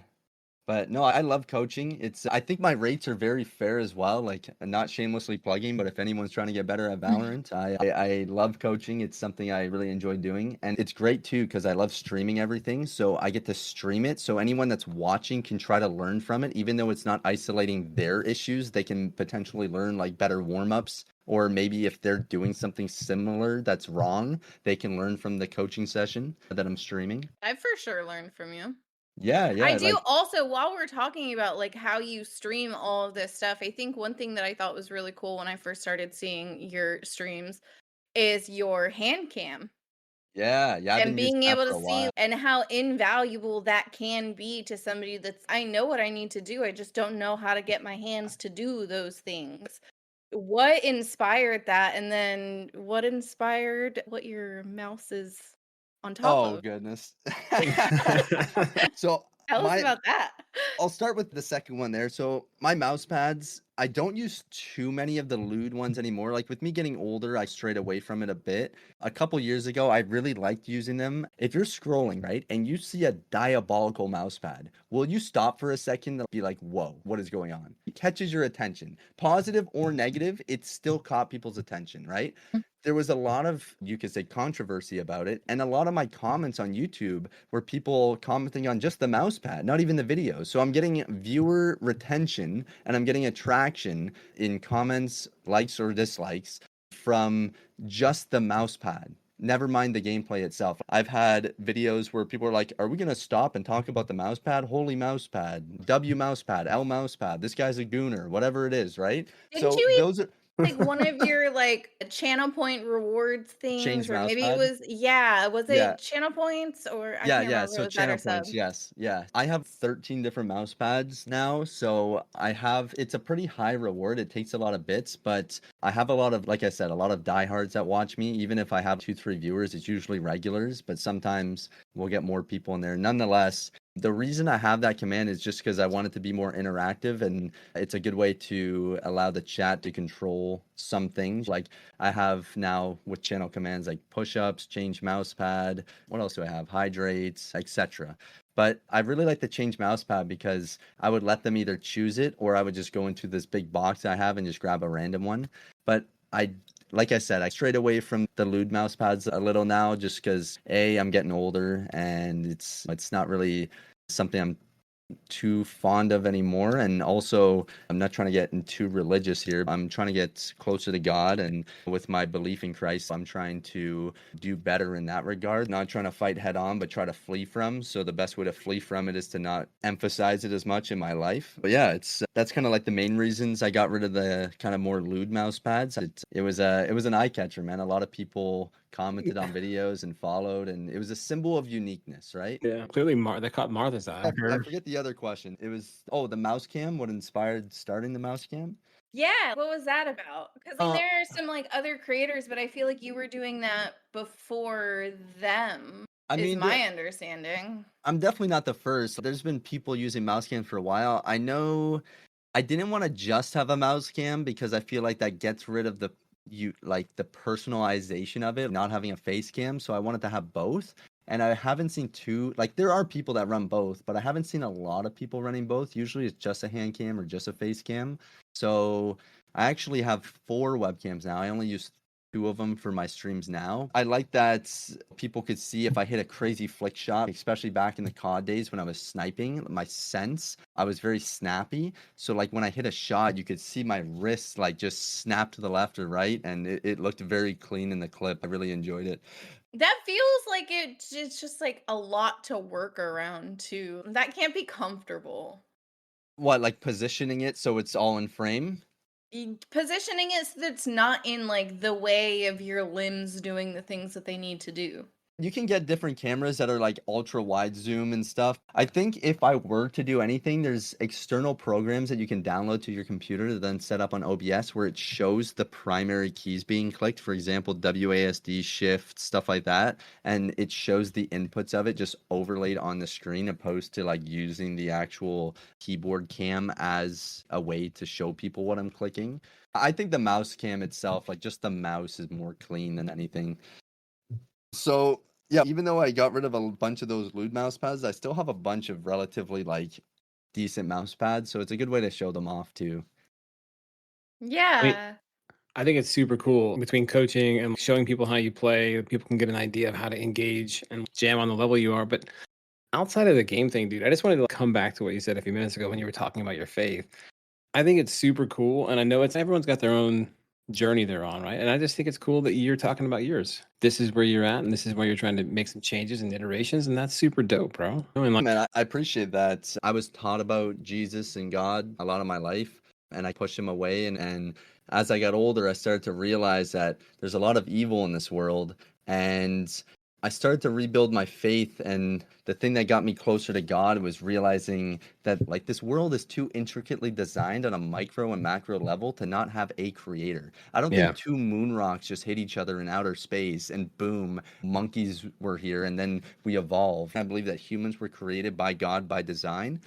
[SPEAKER 1] But no, I love coaching. I think my rates are very fair as well. Like not shamelessly plugging, but if anyone's trying to get better at Valorant, I love coaching. It's something I really enjoy doing. And it's great too, because I love streaming everything. So I get to stream it. So anyone that's watching can try to learn from it, even though it's not isolating their issues, they can potentially learn like better warm-ups. Or maybe if they're doing something similar that's wrong, they can learn from the coaching session that I'm streaming.
[SPEAKER 2] I for sure learned from you.
[SPEAKER 1] Yeah.
[SPEAKER 2] I do also, while we're talking about like how you stream all of this stuff, I think one thing that I thought was really cool when I first started seeing your streams is your hand cam.
[SPEAKER 1] Yeah.
[SPEAKER 2] And being able to see and how invaluable that can be to somebody I know what I need to do. I just don't know how to get my hands to do those things. What inspired that? And then what inspired what your mouse is on top of?
[SPEAKER 1] Oh, goodness. So
[SPEAKER 2] tell us about that.
[SPEAKER 1] I'll start with the second one there. So my mouse pads, I don't use too many of the lewd ones anymore. Like with me getting older, I strayed away from it a bit. A couple years ago, I really liked using them. If you're scrolling, right, and you see a diabolical mouse pad, will you stop for a second and be like, whoa, what is going on? It catches your attention. Positive or negative, it still caught people's attention, right? There was a lot of, you could say, controversy about it. And a lot of my comments on YouTube were people commenting on just the mouse pad, not even the video. So I'm getting viewer retention and I'm getting attraction in comments, likes or dislikes from just the mouse pad. Never mind the gameplay itself. I've had videos where people are like, are we going to stop and talk about the mouse pad? Holy mouse pad, W mouse pad, L mouse pad. This guy's a gooner, whatever it is, right? Those are
[SPEAKER 2] like one of your like channel point rewards things,
[SPEAKER 1] Change
[SPEAKER 2] or maybe
[SPEAKER 1] mousepad?
[SPEAKER 2] was it channel points, or I can't remember.
[SPEAKER 1] So
[SPEAKER 2] was that
[SPEAKER 1] channel
[SPEAKER 2] or sub?
[SPEAKER 1] points, yes, yeah. I have 13 different mouse pads now, so it's a pretty high reward. It takes a lot of bits, but I have a lot of, like I said, a lot of diehards that watch me. Even if I have 2-3 viewers, it's usually regulars, but sometimes we'll get more people in there. Nonetheless, the reason I have that command is just because I want it to be more interactive, and it's a good way to allow the chat to control some things. Like I have now with channel commands like push-ups, change mouse pad. What else do I have? Hydrates, etc. But I really like the change mouse pad because I would let them either choose it or I would just go into this big box I have and just grab a random one. But like I said, I strayed away from the lewd mouse pads a little now just because I'm getting older and it's not really something I'm too fond of anymore. And also, I'm not trying to get too religious here. I'm trying to get closer to God, and with my belief in Christ, I'm trying to do better in that regard. Not trying to fight head on, but try to flee from. So the best way to flee from it is to not emphasize it as much in my life. But yeah, that's kind of like the main reasons I got rid of the kind of more lewd mouse pads. It was an eye catcher, man. A lot of people commented on videos and followed, and it was a symbol of uniqueness, right?
[SPEAKER 4] Yeah, clearly they caught Martha's eye.
[SPEAKER 1] I forget the other question. It was the mouse cam. What inspired starting the mouse cam?
[SPEAKER 2] Yeah, what was that about? Because there are some like other creators, but I feel like you were doing that before them. Is my understanding.
[SPEAKER 1] I'm definitely not the first. There's been people using mouse cam for a while. I know I didn't want to just have a mouse cam because I feel like that gets rid of the personalization of it, not having a face cam. So I wanted to have both. And I haven't seen there are people that run both, but I haven't seen a lot of people running both. Usually it's just a hand cam or just a face cam. So I actually have 4 webcams now. I only use 2 of them for my streams now. I like that people could see if I hit a crazy flick shot, especially back in the COD days when I was sniping, my sense, I was very snappy. So like when I hit a shot, you could see my wrist like just snap to the left or right, and it looked very clean in the clip. I really enjoyed it.
[SPEAKER 2] That feels like it's just like a lot to work around too. That can't be comfortable.
[SPEAKER 1] What, like positioning it so it's all in frame?
[SPEAKER 2] Positioning it so that it's not in like the way of your limbs doing the things that they need to do.
[SPEAKER 1] You can get different cameras that are like ultra wide zoom and stuff. I think if I were to do anything, there's external programs that you can download to your computer to then set up on OBS where it shows the primary keys being clicked. For example, WASD, shift, stuff like that. And it shows the inputs of it just overlaid on the screen opposed to like using the actual keyboard cam as a way to show people what I'm clicking. I think the mouse cam itself, like just the mouse is more clean than anything. So yeah, even though I got rid of a bunch of those lewd mouse pads, I still have a bunch of relatively like decent mouse pads, so it's a good way to show them off too.
[SPEAKER 2] Yeah.
[SPEAKER 4] I think it's super cool between coaching and showing people how you play. People can get an idea of how to engage and jam on the level you are. But outside of the game thing, dude, I just wanted to come back to what you said a few minutes ago when you were talking about your faith. I think it's super cool, and I know everyone's got their own journey they're on, right? And I just think it's cool that you're talking about yours. This is where you're at, and this is where you're trying to make some changes and iterations, and that's super dope, bro.
[SPEAKER 1] Man, I appreciate that. I was taught about Jesus and God a lot of my life, and I pushed him away. And as I got older, I started to realize that there's a lot of evil in this world, and I started to rebuild my faith. And the thing that got me closer to God was realizing that like this world is too intricately designed on a micro and macro level to not have a creator. I don't think 2 moon rocks just hit each other in outer space and boom, monkeys were here and then we evolved. I believe that humans were created by God by design,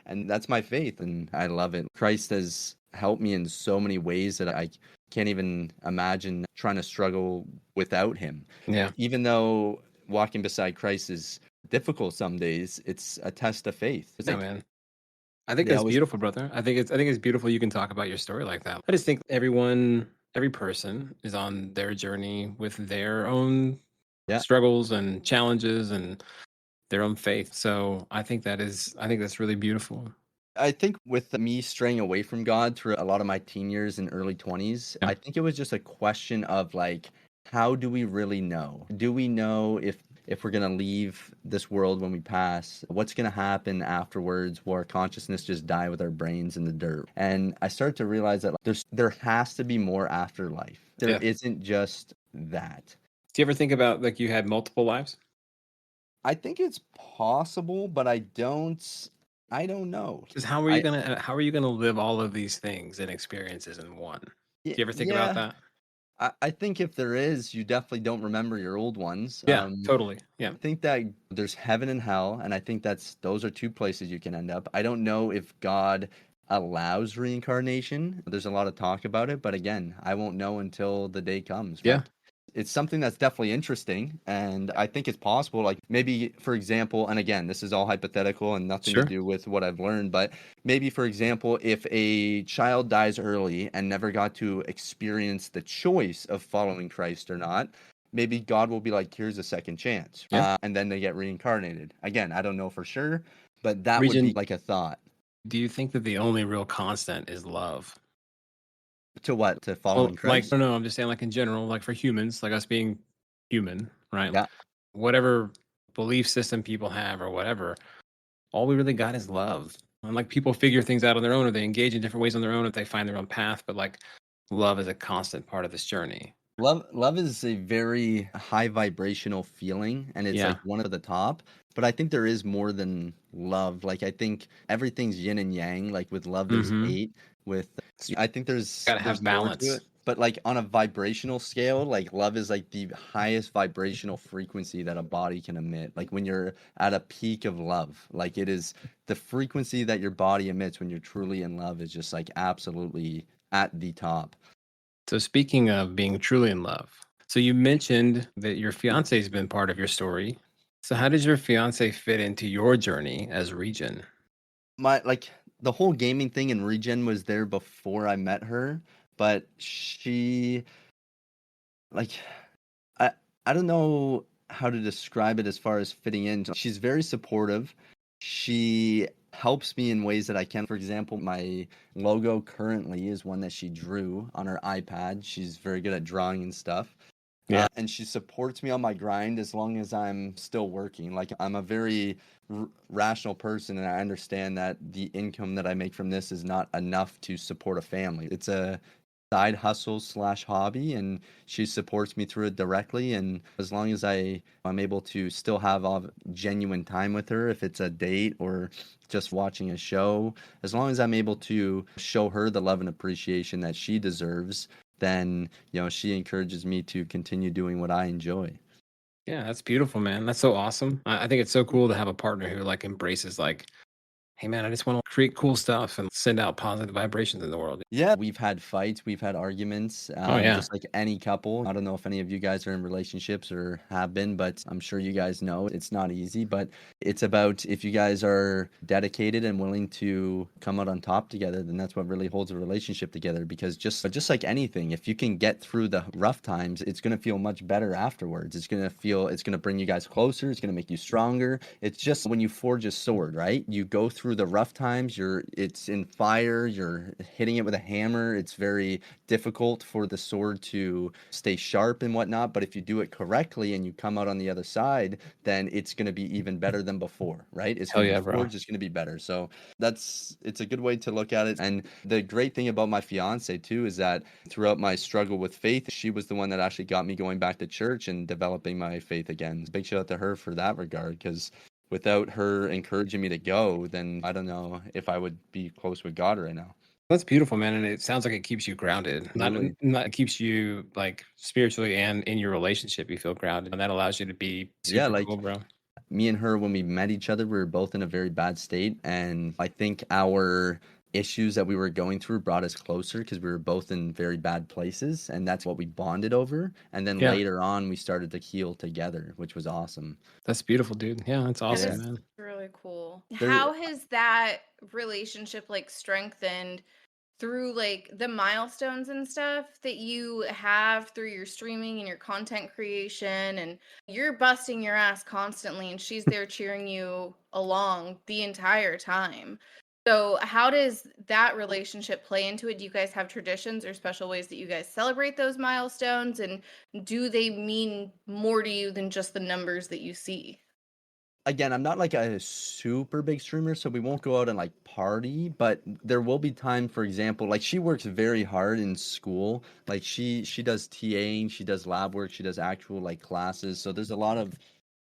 [SPEAKER 1] and that's my faith, and I love it. Christ has helped me in so many ways that I can't even imagine trying to struggle without him.
[SPEAKER 4] Yeah.
[SPEAKER 1] Even though walking beside Christ is difficult some days, it's a test of faith.
[SPEAKER 4] Yeah, man. I think that's beautiful, brother. I think it's beautiful you can talk about your story like that. I just think every person is on their journey with their own struggles and challenges and their own faith. So I think that's really beautiful.
[SPEAKER 1] I think with me straying away from God through a lot of my teen years and early 20s, I think it was just a question of like, how do we really know? Do we know if we're going to leave this world when we pass? What's going to happen afterwards? Will our consciousness just die with our brains in the dirt? And I started to realize that there has to be more after life. There isn't just that.
[SPEAKER 4] Do you ever think about like you had multiple lives?
[SPEAKER 1] I think it's possible, but I don't know.
[SPEAKER 4] Because how are you gonna live all of these things and experiences in one? Do you ever think about that?
[SPEAKER 1] I think if there is, you definitely don't remember your old ones.
[SPEAKER 4] Yeah, totally. Yeah.
[SPEAKER 1] I think that there's heaven and hell, and I think those are 2 places you can end up. I don't know if God allows reincarnation. There's a lot of talk about it, but again, I won't know until the day comes.
[SPEAKER 4] Yeah.
[SPEAKER 1] it's something that's definitely interesting, and I think it's possible. Like maybe, for example, and again, this is all hypothetical and nothing to
[SPEAKER 4] Sure.
[SPEAKER 1] do with what I've learned, but maybe, for example, if a child dies early and never got to experience the choice of following Christ or not, maybe God will be like, here's a second chance.
[SPEAKER 4] Yeah.
[SPEAKER 1] And then they get reincarnated. Again, I don't know for sure, but that would
[SPEAKER 4] Regen,
[SPEAKER 1] be like a thought.
[SPEAKER 4] do you think that the only real constant is love?
[SPEAKER 1] To what? To
[SPEAKER 4] Well,
[SPEAKER 1] following
[SPEAKER 4] like,
[SPEAKER 1] Christ?
[SPEAKER 4] no, I'm just saying, like in general, like for humans, like us being human, right?
[SPEAKER 1] Yeah.
[SPEAKER 4] Whatever belief system people have or whatever, all we really got is love. And like people figure things out on their own, or they engage in different ways on their own if they find their own path. But like love is a constant part of this journey.
[SPEAKER 1] Love is a very high vibrational feeling, and it's
[SPEAKER 4] Yeah.
[SPEAKER 1] like one of the top. But I think there is more than love. Like I think everything's yin and yang. Like with love, there's hate. With I think
[SPEAKER 4] Gotta have
[SPEAKER 1] there's more to
[SPEAKER 4] balance.
[SPEAKER 1] it. But like on a vibrational scale, like love is like the highest vibrational frequency that a body can emit. Like when you're at a peak of love, like it is the frequency that your body emits when you're truly in love is just like absolutely at the top.
[SPEAKER 4] So speaking of being truly in love, so you mentioned that your fiance has been part of your story. So how does your fiance fit into your journey as Regen?
[SPEAKER 1] My like the whole gaming thing in Regen was there before I met her, but she like I I don't know how to describe it as far as fitting in. She's very supportive. She helps me in ways that I can. For example, my logo currently is one that she drew on her iPad. She's very good at drawing and stuff.
[SPEAKER 4] Yeah.
[SPEAKER 1] And she supports me on my grind as long as I'm still working. Like I'm a very rational person, and I understand that the income that I make from this is not enough to support a family. It's a side hustle slash hobby, and she supports me through it directly. And as long as I'm able to still have all genuine time with her, if it's a date or just watching a show, as long as I'm able to show her the love and appreciation that she deserves, then she encourages me to continue doing what I enjoy.
[SPEAKER 4] Yeah, that's beautiful, man. That's so awesome. I think it's so cool to have a partner who like embraces like, hey man, I just want to create cool stuff and send out positive vibrations in the world.
[SPEAKER 1] Yeah, we've had fights, we've had arguments,
[SPEAKER 4] Oh yeah.
[SPEAKER 1] just like any couple. I don't know if any of you guys are in relationships or have been, but I'm sure you guys know it's not easy. But it's about if you guys are dedicated and willing to come out on top together, then that's what really holds a relationship together. Because just like anything, if you can get through the rough times, it's gonna feel much better afterwards. It's gonna bring you guys closer. It's gonna make you stronger. It's just when you forge a sword, right? You go through the rough times. It's in fire. You're hitting it with a hammer. It's very difficult for the sword to stay sharp and whatnot. But if you do it correctly and you come out on the other side, then it's going to be even better than before, right? It's
[SPEAKER 4] Hell
[SPEAKER 1] going to
[SPEAKER 4] yeah,
[SPEAKER 1] be
[SPEAKER 4] bro.
[SPEAKER 1] forged. It's going to be better. So it's a good way to look at it. And the great thing about my fiance too is that throughout my struggle with faith, she was the one that actually got me going back to church and developing my faith again. Big shout out to her for that regard, because without her encouraging me to go, then I don't know if I would be close with God right now.
[SPEAKER 4] That's beautiful, man, and it sounds like it keeps you grounded.
[SPEAKER 1] Absolutely.
[SPEAKER 4] Not keeps you like spiritually and in your relationship. You feel grounded, and that allows you to be
[SPEAKER 1] Yeah,
[SPEAKER 4] super
[SPEAKER 1] like
[SPEAKER 4] cool, bro.
[SPEAKER 1] me and her, when we met each other, we were both in a very bad state. And I think our issues that we were going through brought us closer because we were both in very bad places. And that's what we bonded over. And then
[SPEAKER 4] Yeah.
[SPEAKER 1] later on, we started to heal together, which was awesome.
[SPEAKER 4] That's beautiful, dude. Yeah, that's
[SPEAKER 2] That
[SPEAKER 4] awesome,
[SPEAKER 2] is
[SPEAKER 4] man.
[SPEAKER 2] really cool.
[SPEAKER 1] There-
[SPEAKER 2] How has that relationship like strengthened through like the milestones and stuff that you have through your streaming and your content creation, and you're busting your ass constantly and she's there cheering you along the entire time? So how does that relationship play into it? Do you guys have traditions or special ways that you guys celebrate those milestones, and do they mean more to you than just the numbers that you see?
[SPEAKER 1] Again, I'm not like a super big streamer, so we won't go out and like party, but there will be time, for example, like she works very hard in school. Like she does TAing, she does lab work, she does actual like classes. So there's a lot of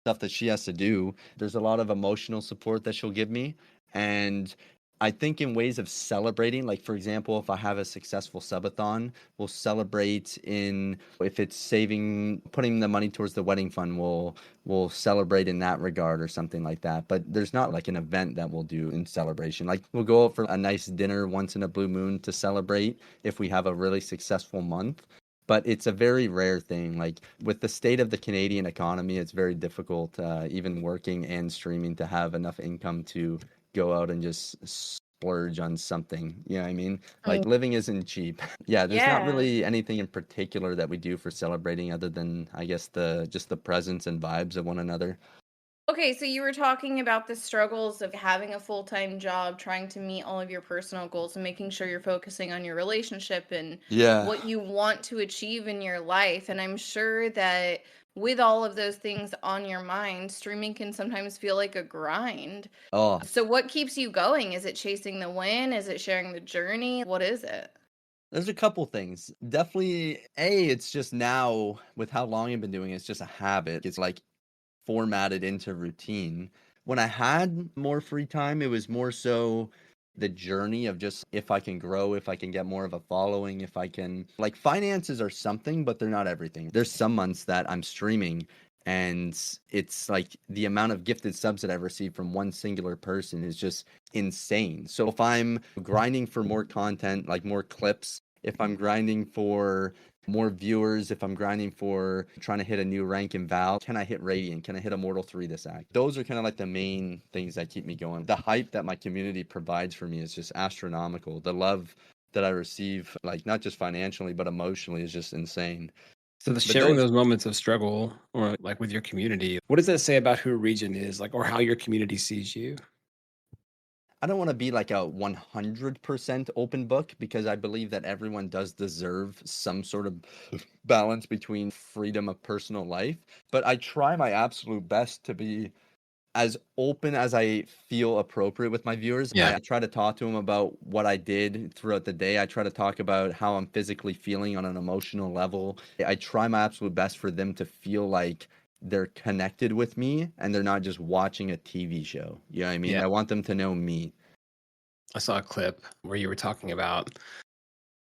[SPEAKER 1] stuff that she has to do. There's a lot of emotional support that she'll give me. And I think in ways of celebrating, like for example, if I have a successful subathon, we'll celebrate in if it's putting the money towards the wedding fund, we'll celebrate in that regard or something like that. But there's not like an event that we'll do in celebration. Like we'll go out for a nice dinner once in a blue moon to celebrate if we have a really successful month. but it's a very rare thing. Like with the state of the Canadian economy, it's very difficult, even working and streaming, to have enough income to go out and just splurge on something. You know what I mean? Like living isn't cheap. Yeah, there's not
[SPEAKER 2] Yeah.
[SPEAKER 1] really anything in particular that we do for celebrating other than, I guess, just the presence and vibes of one another.
[SPEAKER 2] Okay, so you were talking about the struggles of having a full-time job, trying to meet all of your personal goals and making sure you're focusing on your relationship and
[SPEAKER 1] Yeah.
[SPEAKER 2] what you want to achieve in your life. And I'm sure that with all of those things on your mind, streaming can sometimes feel like a grind.
[SPEAKER 1] Oh,
[SPEAKER 2] So what keeps you going? Is it chasing the win? Is it sharing the journey? What is it?
[SPEAKER 1] there's a couple things. Definitely, it's just now with how long I've been doing it, it's just a habit. It's like formatted into routine. When I had more free time, it was more so the journey of just if I can grow, if I can get more of a following, if I can, like, finances are something, but they're not everything. There's some months that I'm streaming and it's like the amount of gifted subs that I've received from one singular person is just insane. So if I'm grinding for more content, like more clips, if I'm grinding for more viewers, if I'm grinding for trying to hit a new rank in Val, can I hit Radiant? Can I hit Immortal 3 this act? Those are kind of like the main things that keep me going. The hype that my community provides for me is just astronomical. The love that I receive, like not just financially, but emotionally, is just insane.
[SPEAKER 4] So the
[SPEAKER 1] But
[SPEAKER 4] sharing those moments of struggle or like with your community, what does that say about who Regen is, like, or how your community sees you?
[SPEAKER 1] I don't want to be like a 100% open book because I believe that everyone does deserve some sort of balance between freedom of personal life. But I try my absolute best to be as open as I feel appropriate with my viewers.
[SPEAKER 4] Yeah.
[SPEAKER 1] I try to talk to them about what I did throughout the day. I try to talk about how I'm physically feeling on an emotional level. I try my absolute best for them to feel like they're connected with me and they're not just watching a TV show. You know what I mean?
[SPEAKER 4] Yeah.
[SPEAKER 1] I want them to know me.
[SPEAKER 4] I saw a clip where you were talking about,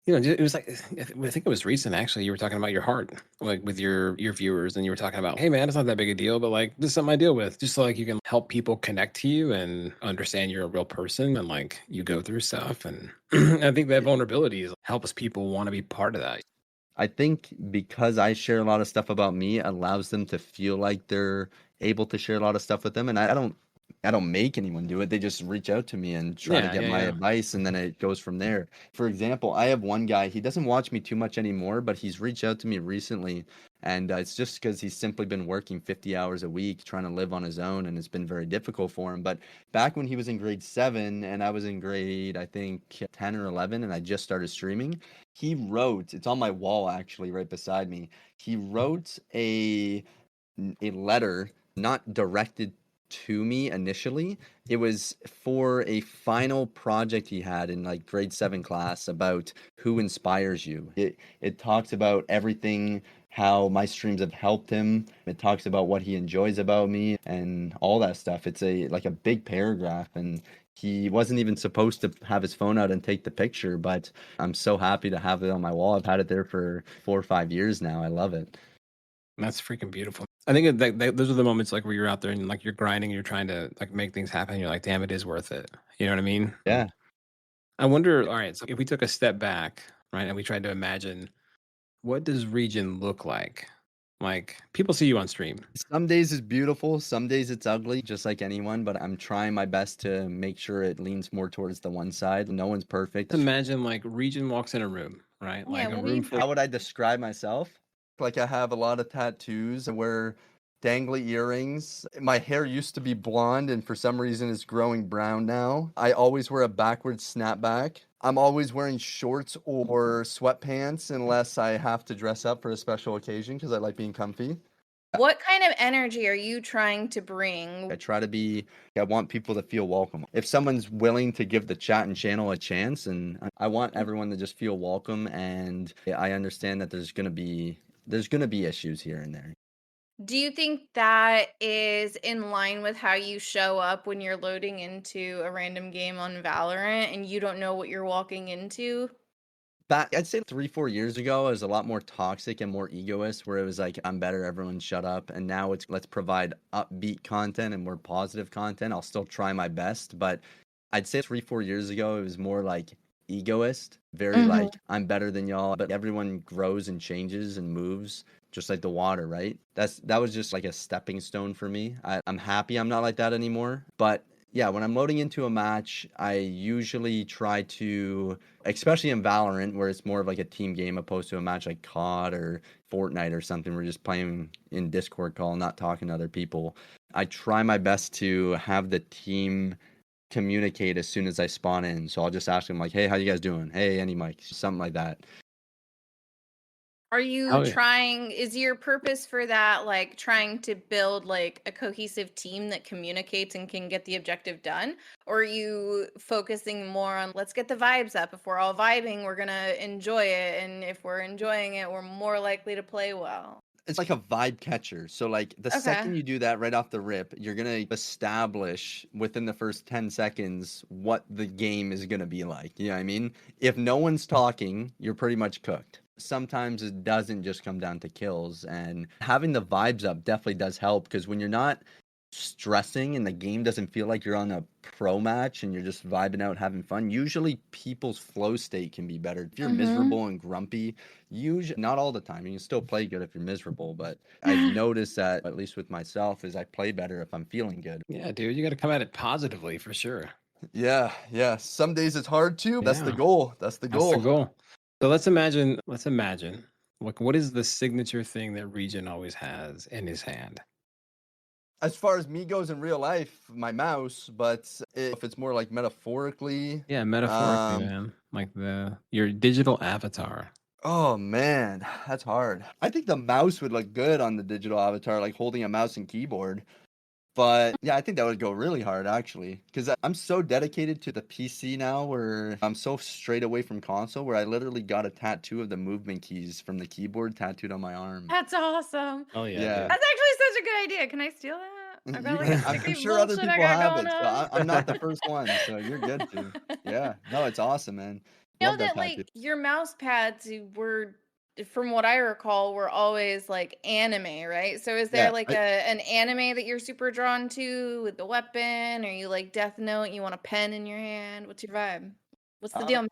[SPEAKER 4] it was like, I think it was recent actually. You were talking about your heart, like with your viewers, and you were talking about, hey man, it's not that big a deal, but like this is something I deal with, just so like you can help people connect to you and understand you're a real person and like you go through stuff. And I think that vulnerability helps people want to be part of that.
[SPEAKER 1] I think because I share a lot of stuff about me, it allows them to feel like they're able to share a lot of stuff with them. And I don't make anyone do it. They just reach out to me and try to
[SPEAKER 4] Yeah,
[SPEAKER 1] get
[SPEAKER 4] yeah,
[SPEAKER 1] my
[SPEAKER 4] yeah.
[SPEAKER 1] advice, and then it goes from there. For example, I have one guy, he doesn't watch me too much anymore, but he's reached out to me recently. And it's just because he's simply been working 50 hours a week trying to live on his own, and it's been very difficult for him. But back when he was in grade 7 and I was in grade, I think, 10 or 11, and I just started streaming, he wrote, it's on my wall actually right beside me. He wrote a letter not directed to me initially. It was for a final project he had in like grade 7 class about who inspires you. It talks about everything, how my streams have helped him. It talks about what he enjoys about me and all that stuff. It's a big paragraph, and he wasn't even supposed to have his phone out and take the picture, but I'm so happy to have it on my wall. I've had it there for 4 or 5 years now. I love it.
[SPEAKER 4] That's freaking beautiful. I think those are the moments like where you're out there and like you're grinding, you're trying to like make things happen. You're like, damn, it is worth it. You know what I mean?
[SPEAKER 1] Yeah.
[SPEAKER 4] I wonder, all right, so if we took a step back, right, and we tried to imagine what does Regen look like? Like people see you on stream.
[SPEAKER 1] Some days it's beautiful, some days it's ugly, just like anyone, but I'm trying my best to make sure it leans more towards the one side. No one's perfect.
[SPEAKER 4] Imagine like Regen walks in a room, right?
[SPEAKER 2] Yeah,
[SPEAKER 4] Like a
[SPEAKER 2] what do
[SPEAKER 4] room
[SPEAKER 2] you
[SPEAKER 4] full.
[SPEAKER 1] How would I describe myself? Like I have a lot of tattoos. I wear dangly earrings. My hair used to be blonde and for some reason it's growing brown now. I always wear a backwards snapback. I'm always wearing shorts or sweatpants unless I have to dress up for a special occasion because I like being comfy.
[SPEAKER 2] What kind of energy are you trying to bring?
[SPEAKER 1] I want people to feel welcome. If someone's willing to give the chat and channel a chance, and I want everyone to just feel welcome, and I understand that there's gonna be issues here and there.
[SPEAKER 2] Do you think that is in line with how you show up when you're loading into a random game on Valorant and you don't know what you're walking into?
[SPEAKER 1] Back, I'd say 3, 4 years ago, it was a lot more toxic and more egoist, where it was like, I'm better, everyone shut up. And now it's let's provide upbeat content and more positive content. I'll still try my best, but I'd say 3, 4 years ago, it was more like egoist, very like, I'm better than y'all, but everyone grows and changes and moves just like the water, right? That was just like a stepping stone for me. I'm happy I'm not like that anymore. But yeah, when I'm loading into a match, I usually try to, especially in Valorant, where it's more of like a team game opposed to a match like COD or Fortnite or something. We're just playing in Discord call, not talking to other people. I try my best to have the team communicate as soon as I spawn in. So I'll just ask them like, hey, how you guys doing? Hey, any mic? Something like that.
[SPEAKER 2] Are you trying, is your purpose for that like trying to build like a cohesive team that communicates and can get the objective done? Or are you focusing more on let's get the vibes up? If we're all vibing, we're going to enjoy it. And if we're enjoying it, we're more likely to play well.
[SPEAKER 1] It's like a vibe catcher. So like the second you do that right off the rip, you're going to establish within the first 10 seconds what the game is going to be like. You know what I mean? If no one's talking, you're pretty much cooked. Sometimes it doesn't just come down to kills, and having the vibes up definitely does help, because when you're not stressing and the game doesn't feel like you're on a pro match and you're just vibing out having fun, usually people's flow state can be better. If you're miserable and grumpy, usually, not all the time, you can still play good if you're miserable, but I've noticed that, at least with myself, is I play better if I'm feeling good.
[SPEAKER 4] Yeah, dude, you got to come at it positively for sure.
[SPEAKER 1] Yeah, some days it's hard too. That's the goal. That's the goal.
[SPEAKER 4] So let's imagine, like, what is the signature thing that Regen always has in his hand?
[SPEAKER 1] As far as me goes in real life, my mouse, but if it's more like metaphorically.
[SPEAKER 4] Yeah, metaphorically, man. Like your digital avatar.
[SPEAKER 1] Oh man, that's hard. I think the mouse would look good on the digital avatar, like holding a mouse and keyboard. But yeah, I think that would go really hard actually, because I'm so dedicated to the PC now, where I'm so straight away from console, where I literally got a tattoo of the movement keys from the keyboard tattooed on my arm.
[SPEAKER 2] That's awesome.
[SPEAKER 4] Oh yeah.
[SPEAKER 2] That's actually such a good idea. Can I steal that? I've got, like,
[SPEAKER 1] I'm sure other people have it, so I'm not the first one, so you're good too. Yeah, no, it's awesome, man.
[SPEAKER 2] You know that like your mouse pads were, from what I recall, were always like anime, right? So is there like an anime that you're super drawn to with the weapon? Or you like Death Note, you want a pen in your hand? What's your vibe? What's the deal?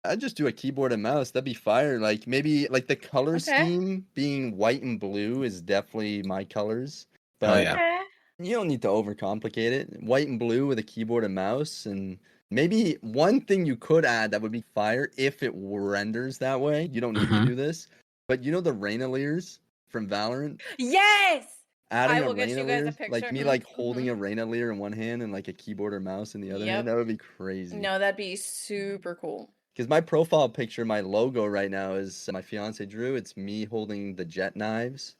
[SPEAKER 1] I'd just do a keyboard and mouse. That'd be fire. Like maybe like the color scheme being white and blue is definitely my colors. But you don't need to overcomplicate it. White and blue with a keyboard and mouse, and maybe one thing you could add that would be fire if it renders that way. You don't need to do this, but you know the Reyna Leers from Valorant?
[SPEAKER 2] Yes!
[SPEAKER 1] Adding
[SPEAKER 2] I will
[SPEAKER 1] a
[SPEAKER 2] get
[SPEAKER 1] Reyna
[SPEAKER 2] you guys a
[SPEAKER 1] Leer,
[SPEAKER 2] picture.
[SPEAKER 1] like me, like holding a Reyna Leer in one hand and like a keyboard or mouse in the other hand. That would be crazy.
[SPEAKER 2] No, that'd be super cool.
[SPEAKER 1] Because my profile picture, my logo right now is my fiance Drew. It's me holding the jet knives,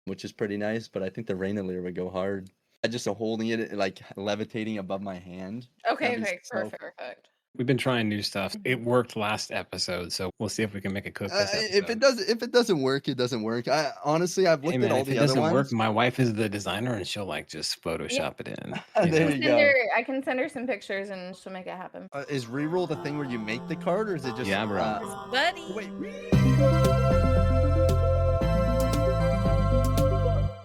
[SPEAKER 1] which is pretty nice. But I think the Reyna Leer would go hard. I just holding it, like levitating above my hand.
[SPEAKER 2] Okay, perfect.
[SPEAKER 4] We've been trying new stuff. It worked last episode, so we'll see if we can make it cook this episode.
[SPEAKER 1] If it doesn't work, it doesn't work. Honestly, I've looked at all the other ones. If it doesn't work,
[SPEAKER 4] my wife is the designer, and she'll like just Photoshop it in.
[SPEAKER 1] There you go.
[SPEAKER 2] I can send her some pictures, and she'll make it happen.
[SPEAKER 1] Is ReRoll the thing where you make the card, or is it just?
[SPEAKER 4] Yeah, bro.
[SPEAKER 2] Buddy.
[SPEAKER 1] Wait.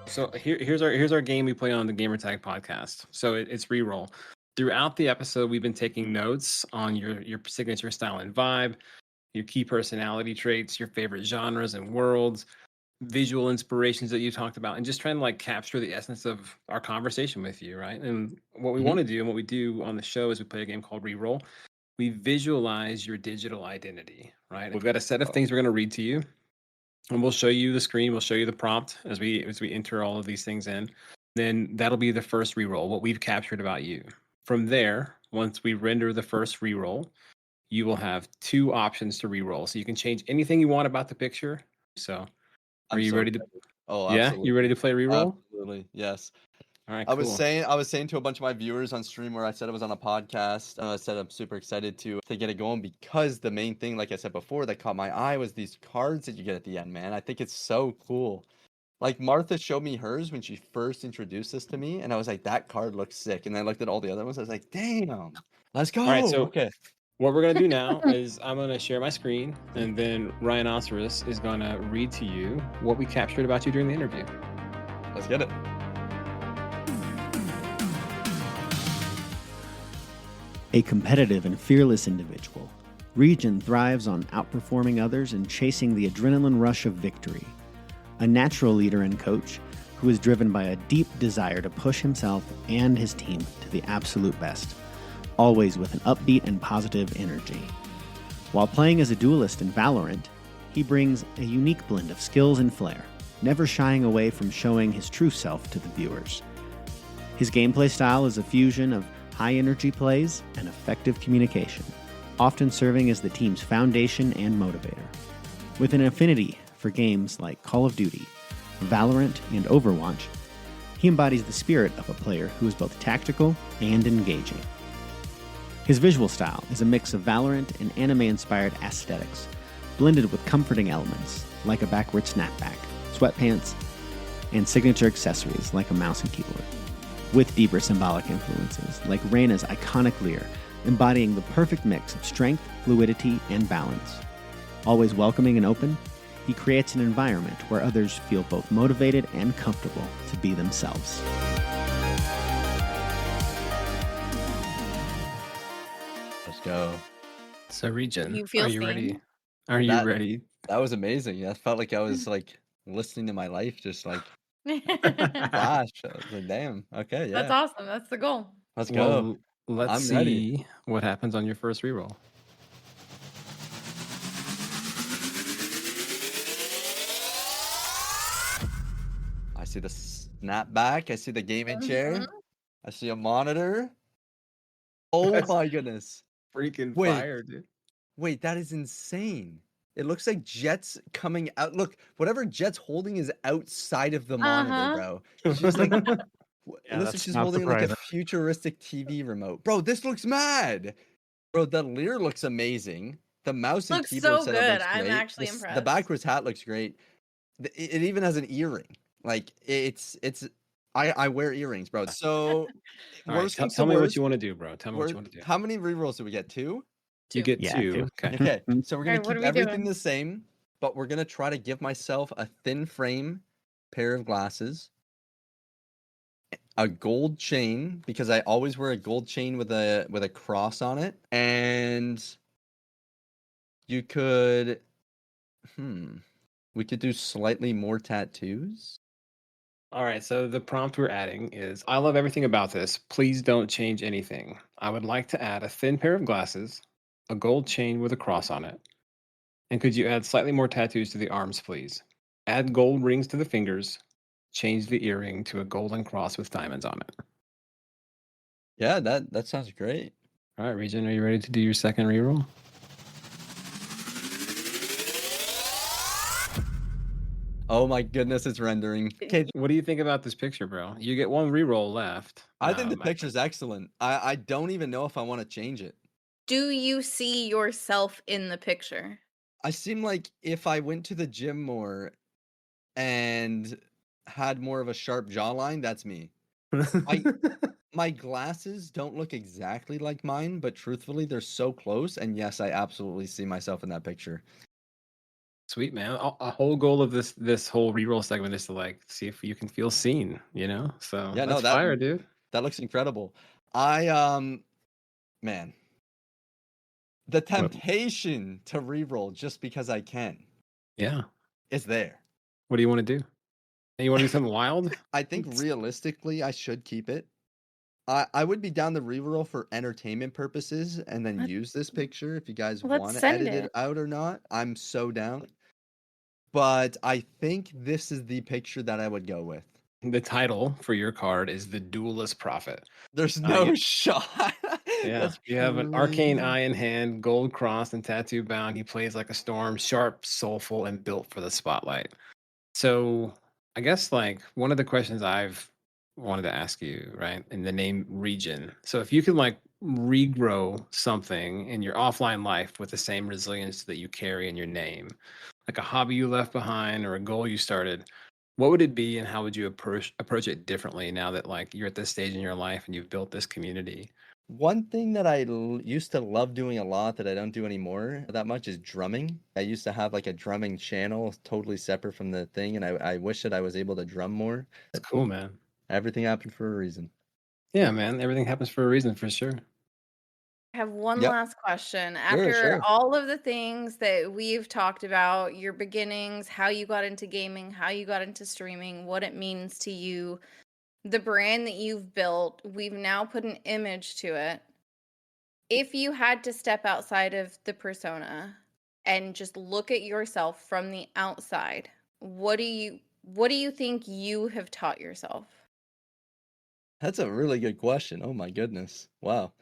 [SPEAKER 4] So here's our game we play on the Gamertag podcast. So it's ReRoll. Throughout the episode, we've been taking notes on your signature style and vibe, your key personality traits, your favorite genres and worlds, visual inspirations that you talked about, and just trying to like capture the essence of our conversation with you, right? And what we want to do and what we do on the show is we play a game called ReRoll. We visualize your digital identity, right? We've got a set of things we're going to read to you, and we'll show you the screen. We'll show you the prompt as we enter all of these things in. Then that'll be the first ReRoll, what we've captured about you. From there, once we render the first ReRoll, you will have two options to ReRoll. So you can change anything you want about the picture. So are you ready to?
[SPEAKER 1] Oh,
[SPEAKER 4] yeah, you ready to play ReRoll?
[SPEAKER 1] Absolutely, yes.
[SPEAKER 4] All right.
[SPEAKER 1] I was saying to a bunch of my viewers on stream where I said I was on a podcast. I said I'm super excited to get it going, because the main thing, like I said before, that caught my eye was these cards that you get at the end. Man, I think it's so cool. Like Martha showed me hers when she first introduced this to me, and I was like, that card looks sick. And then I looked at all the other ones. I was like, damn, let's go.
[SPEAKER 4] All right, so what we're gonna do now is I'm gonna share my screen, and then Rhinoceros is gonna read to you what we captured about you during the interview.
[SPEAKER 1] Let's get it.
[SPEAKER 5] A competitive and fearless individual, Regen thrives on outperforming others and chasing the adrenaline rush of victory. A natural leader and coach who is driven by a deep desire to push himself and his team to the absolute best, always with an upbeat and positive energy. While playing as a duelist in Valorant, he brings a unique blend of skills and flair, never shying away from showing his true self to the viewers. His gameplay style is a fusion of high-energy plays and effective communication, often serving as the team's foundation and motivator. With an affinity for games like Call of Duty, Valorant, and Overwatch, he embodies the spirit of a player who is both tactical and engaging. His visual style is a mix of Valorant and anime-inspired aesthetics, blended with comforting elements like a backward snapback, sweatpants, and signature accessories like a mouse and keyboard, with deeper symbolic influences like Reyna's iconic Leer, embodying the perfect mix of strength, fluidity, and balance. Always welcoming and open, he creates an environment where others feel both motivated and comfortable to be themselves.
[SPEAKER 1] Let's go.
[SPEAKER 4] So Regen,
[SPEAKER 2] You feel
[SPEAKER 4] are you
[SPEAKER 2] seen?
[SPEAKER 4] ready? Are you ready?
[SPEAKER 1] That was amazing. I felt like I was like listening to my life, just like flash. I was like, damn. Okay,
[SPEAKER 2] That's
[SPEAKER 1] yeah.
[SPEAKER 2] awesome. That's the goal.
[SPEAKER 1] Let's go.
[SPEAKER 4] Well, let's
[SPEAKER 1] I'm ready.
[SPEAKER 4] see what happens on your first reroll.
[SPEAKER 1] I see the snapback. I see the gaming chair.
[SPEAKER 2] Mhm.
[SPEAKER 1] I see a monitor. Oh
[SPEAKER 4] That's
[SPEAKER 1] my goodness.
[SPEAKER 4] freaking
[SPEAKER 1] Wait.
[SPEAKER 4] fire, dude.
[SPEAKER 1] Wait, that is insane. It looks like Jet's coming out. Look, whatever Jet's holding is outside of the monitor, bro. She's like, it
[SPEAKER 5] Yeah,
[SPEAKER 1] looks like
[SPEAKER 5] that's
[SPEAKER 1] she's
[SPEAKER 5] not
[SPEAKER 1] holding like a
[SPEAKER 5] surprising.
[SPEAKER 1] futuristic TV remote. Bro, this looks mad. Bro, the Leer looks amazing. The mouse and
[SPEAKER 2] Looks
[SPEAKER 1] keyboard
[SPEAKER 2] so
[SPEAKER 1] setup
[SPEAKER 2] good.
[SPEAKER 1] looks
[SPEAKER 2] I'm
[SPEAKER 1] great.
[SPEAKER 2] actually
[SPEAKER 1] The
[SPEAKER 2] impressed.
[SPEAKER 1] backwards hat looks great. It even has an earring. Like it's I wear earrings, bro. So
[SPEAKER 4] All right,
[SPEAKER 1] worst comes to
[SPEAKER 4] tell me what
[SPEAKER 1] worst.
[SPEAKER 4] you want to do, bro. Tell me what you want to do.
[SPEAKER 1] How many rerolls do we get? 2?
[SPEAKER 4] You get
[SPEAKER 5] Yeah,
[SPEAKER 4] 2.
[SPEAKER 5] two.
[SPEAKER 4] Okay.
[SPEAKER 1] Okay, so we're gonna
[SPEAKER 2] Alright, what
[SPEAKER 1] keep
[SPEAKER 2] are we
[SPEAKER 1] everything
[SPEAKER 2] doing?
[SPEAKER 1] the same, but we're gonna try to give myself a thin frame pair of glasses, a gold chain because I always wear a gold chain with a cross on it, and you could, we could do slightly more tattoos.
[SPEAKER 4] All right, so the prompt we're adding is I love everything about this. Please don't change anything. I would like to add a thin pair of glasses, a gold chain with a cross on it. And could you add slightly more tattoos to the arms, please? Add gold rings to the fingers. Change the earring to a golden cross with diamonds on it.
[SPEAKER 1] Yeah, that sounds great.
[SPEAKER 4] All right, Regen, are you ready to do your second reroll?
[SPEAKER 1] Oh my goodness, it's rendering. Okay,
[SPEAKER 4] What do you think about this picture, bro? You get one reroll left.
[SPEAKER 1] I think the picture's excellent. I don't even know if I want to change it.
[SPEAKER 2] Do you see yourself in the picture?
[SPEAKER 1] I seem like if I went to the gym more and had more of a sharp jawline, that's me. My glasses don't look exactly like mine, but truthfully, they're so close. And yes, I absolutely see myself in that picture.
[SPEAKER 4] Sweet, man. A whole goal of this whole reroll segment is to like see if you can feel seen, you know? So
[SPEAKER 1] Yeah,
[SPEAKER 4] that's
[SPEAKER 1] no,
[SPEAKER 4] fire, dude.
[SPEAKER 1] that looks incredible. Man, the temptation to reroll just because I can
[SPEAKER 4] Yeah.
[SPEAKER 1] is there.
[SPEAKER 4] What do you want to do? You want to do something wild?
[SPEAKER 1] I think realistically, I should keep it. I would be down the reroll for entertainment purposes and then use this picture if you guys
[SPEAKER 2] Let's
[SPEAKER 1] want to
[SPEAKER 2] send
[SPEAKER 1] edit it
[SPEAKER 2] it.
[SPEAKER 1] out or not. I'm so down. But I think this is the picture that I would go with.
[SPEAKER 4] The title for your card is the Duelist Prophet.
[SPEAKER 1] There's no shot.
[SPEAKER 4] Yeah,
[SPEAKER 1] That's
[SPEAKER 4] you have an arcane
[SPEAKER 1] crazy.
[SPEAKER 4] eye in hand, gold cross and tattoo bound. He plays like a storm, sharp, soulful, and built for the spotlight. So I guess like one of the questions I've wanted to ask you, right, in the name Regen. So if you could like regrow something in your offline life with the same resilience that you carry in your name, like a hobby you left behind or a goal you started, what would it be and how would you approach it differently now that like you're at this stage in your life and you've built this community?
[SPEAKER 1] One thing that I used to love doing a lot that I don't do anymore that much is drumming. I used to have like a drumming channel totally separate from the thing, and I wish that I was able to drum more.
[SPEAKER 4] That's cool, man.
[SPEAKER 1] Everything happened for a reason.
[SPEAKER 4] Yeah, man. Everything happens for a reason, for sure.
[SPEAKER 2] I have one
[SPEAKER 1] Yep.
[SPEAKER 2] last question.
[SPEAKER 1] Sure,
[SPEAKER 2] After
[SPEAKER 1] sure.
[SPEAKER 2] all of the things that we've talked about, your beginnings, how you got into gaming, how you got into streaming, what it means to you, the brand that you've built, we've now put an image to it. If you had to step outside of the persona and just look at yourself from the outside, what do you think you have taught yourself?
[SPEAKER 1] That's a really good question. Oh my goodness. Wow.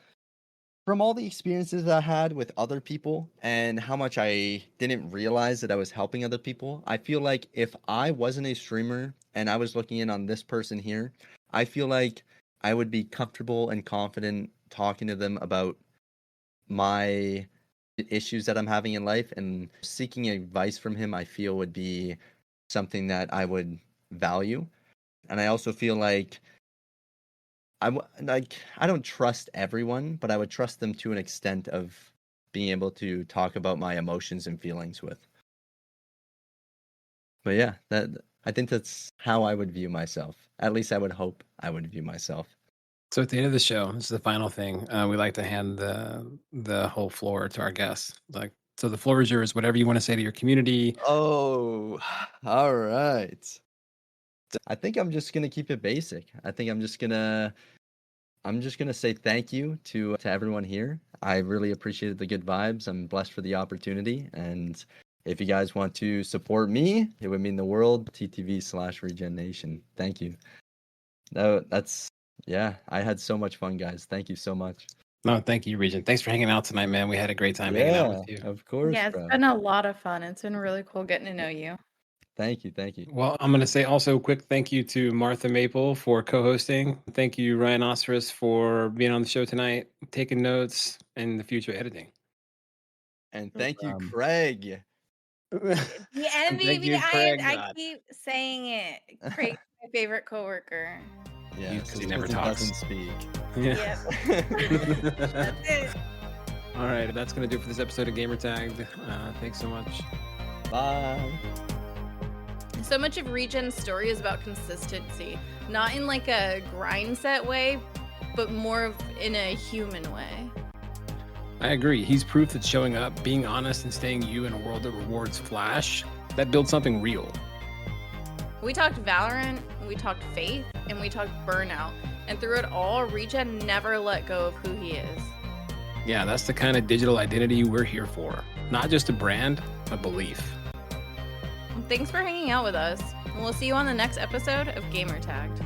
[SPEAKER 1] From all the experiences I had with other people and how much I didn't realize that I was helping other people, I feel like if I wasn't a streamer and I was looking in on this person here, I feel like I would be comfortable and confident talking to them about my issues that I'm having in life, and seeking advice from him I feel would be something that I would value. And I also feel like I don't trust everyone, but I would trust them to an extent of being able to talk about my emotions and feelings with. But yeah, I think that's how I would view myself. At least I would hope I would view myself.
[SPEAKER 4] So at the end of the show, this is the final thing. We like to hand the whole floor to our guests. So the floor is yours. Whatever you want to say to your community.
[SPEAKER 1] Oh, all right. I think I'm just gonna keep it basic. I think I'm just gonna say thank you to everyone here. I really appreciated the good vibes. I'm blessed for the opportunity, and if you guys want to support me, it would mean the world. TTV/RegenNation. Thank you. No, yeah. I had so much fun, guys. Thank you so much.
[SPEAKER 4] No, thank you, Regen. Thanks for hanging out tonight, man. We had a great time hanging out with you.
[SPEAKER 1] Of course,
[SPEAKER 2] Yeah, it's
[SPEAKER 1] bro.
[SPEAKER 2] been a lot of fun. It's been really cool getting to know you.
[SPEAKER 1] Thank you.
[SPEAKER 4] Well, I'm going to say also a quick thank you to Martha Maple for co-hosting. Thank you, Ryan Ostris, for being on the show tonight, taking notes, and the future editing.
[SPEAKER 1] And thank you, Craig.
[SPEAKER 2] The
[SPEAKER 4] Thank
[SPEAKER 2] MVP.
[SPEAKER 4] you, Craig.
[SPEAKER 2] I keep saying it. Craig's my favorite coworker.
[SPEAKER 1] Yeah,
[SPEAKER 4] Because he never talks.
[SPEAKER 1] Doesn't speak.
[SPEAKER 4] Yeah.
[SPEAKER 2] That's it.
[SPEAKER 4] All right, that's going to do it for this episode of Gamertagged. Thanks so much.
[SPEAKER 1] Bye.
[SPEAKER 2] So much of Regen's story is about consistency, not in like a grind set way, but more of in a human way.
[SPEAKER 4] I agree. He's proof that showing up, being honest, and staying you in a world that rewards flash, that builds something real.
[SPEAKER 2] We talked Valorant, we talked faith, and we talked burnout. And through it all, Regen never let go of who he is.
[SPEAKER 4] Yeah, that's the kind of digital identity we're here for. Not just a brand, a belief.
[SPEAKER 2] Thanks for hanging out with us. We'll see you on the next episode of Gamertagged.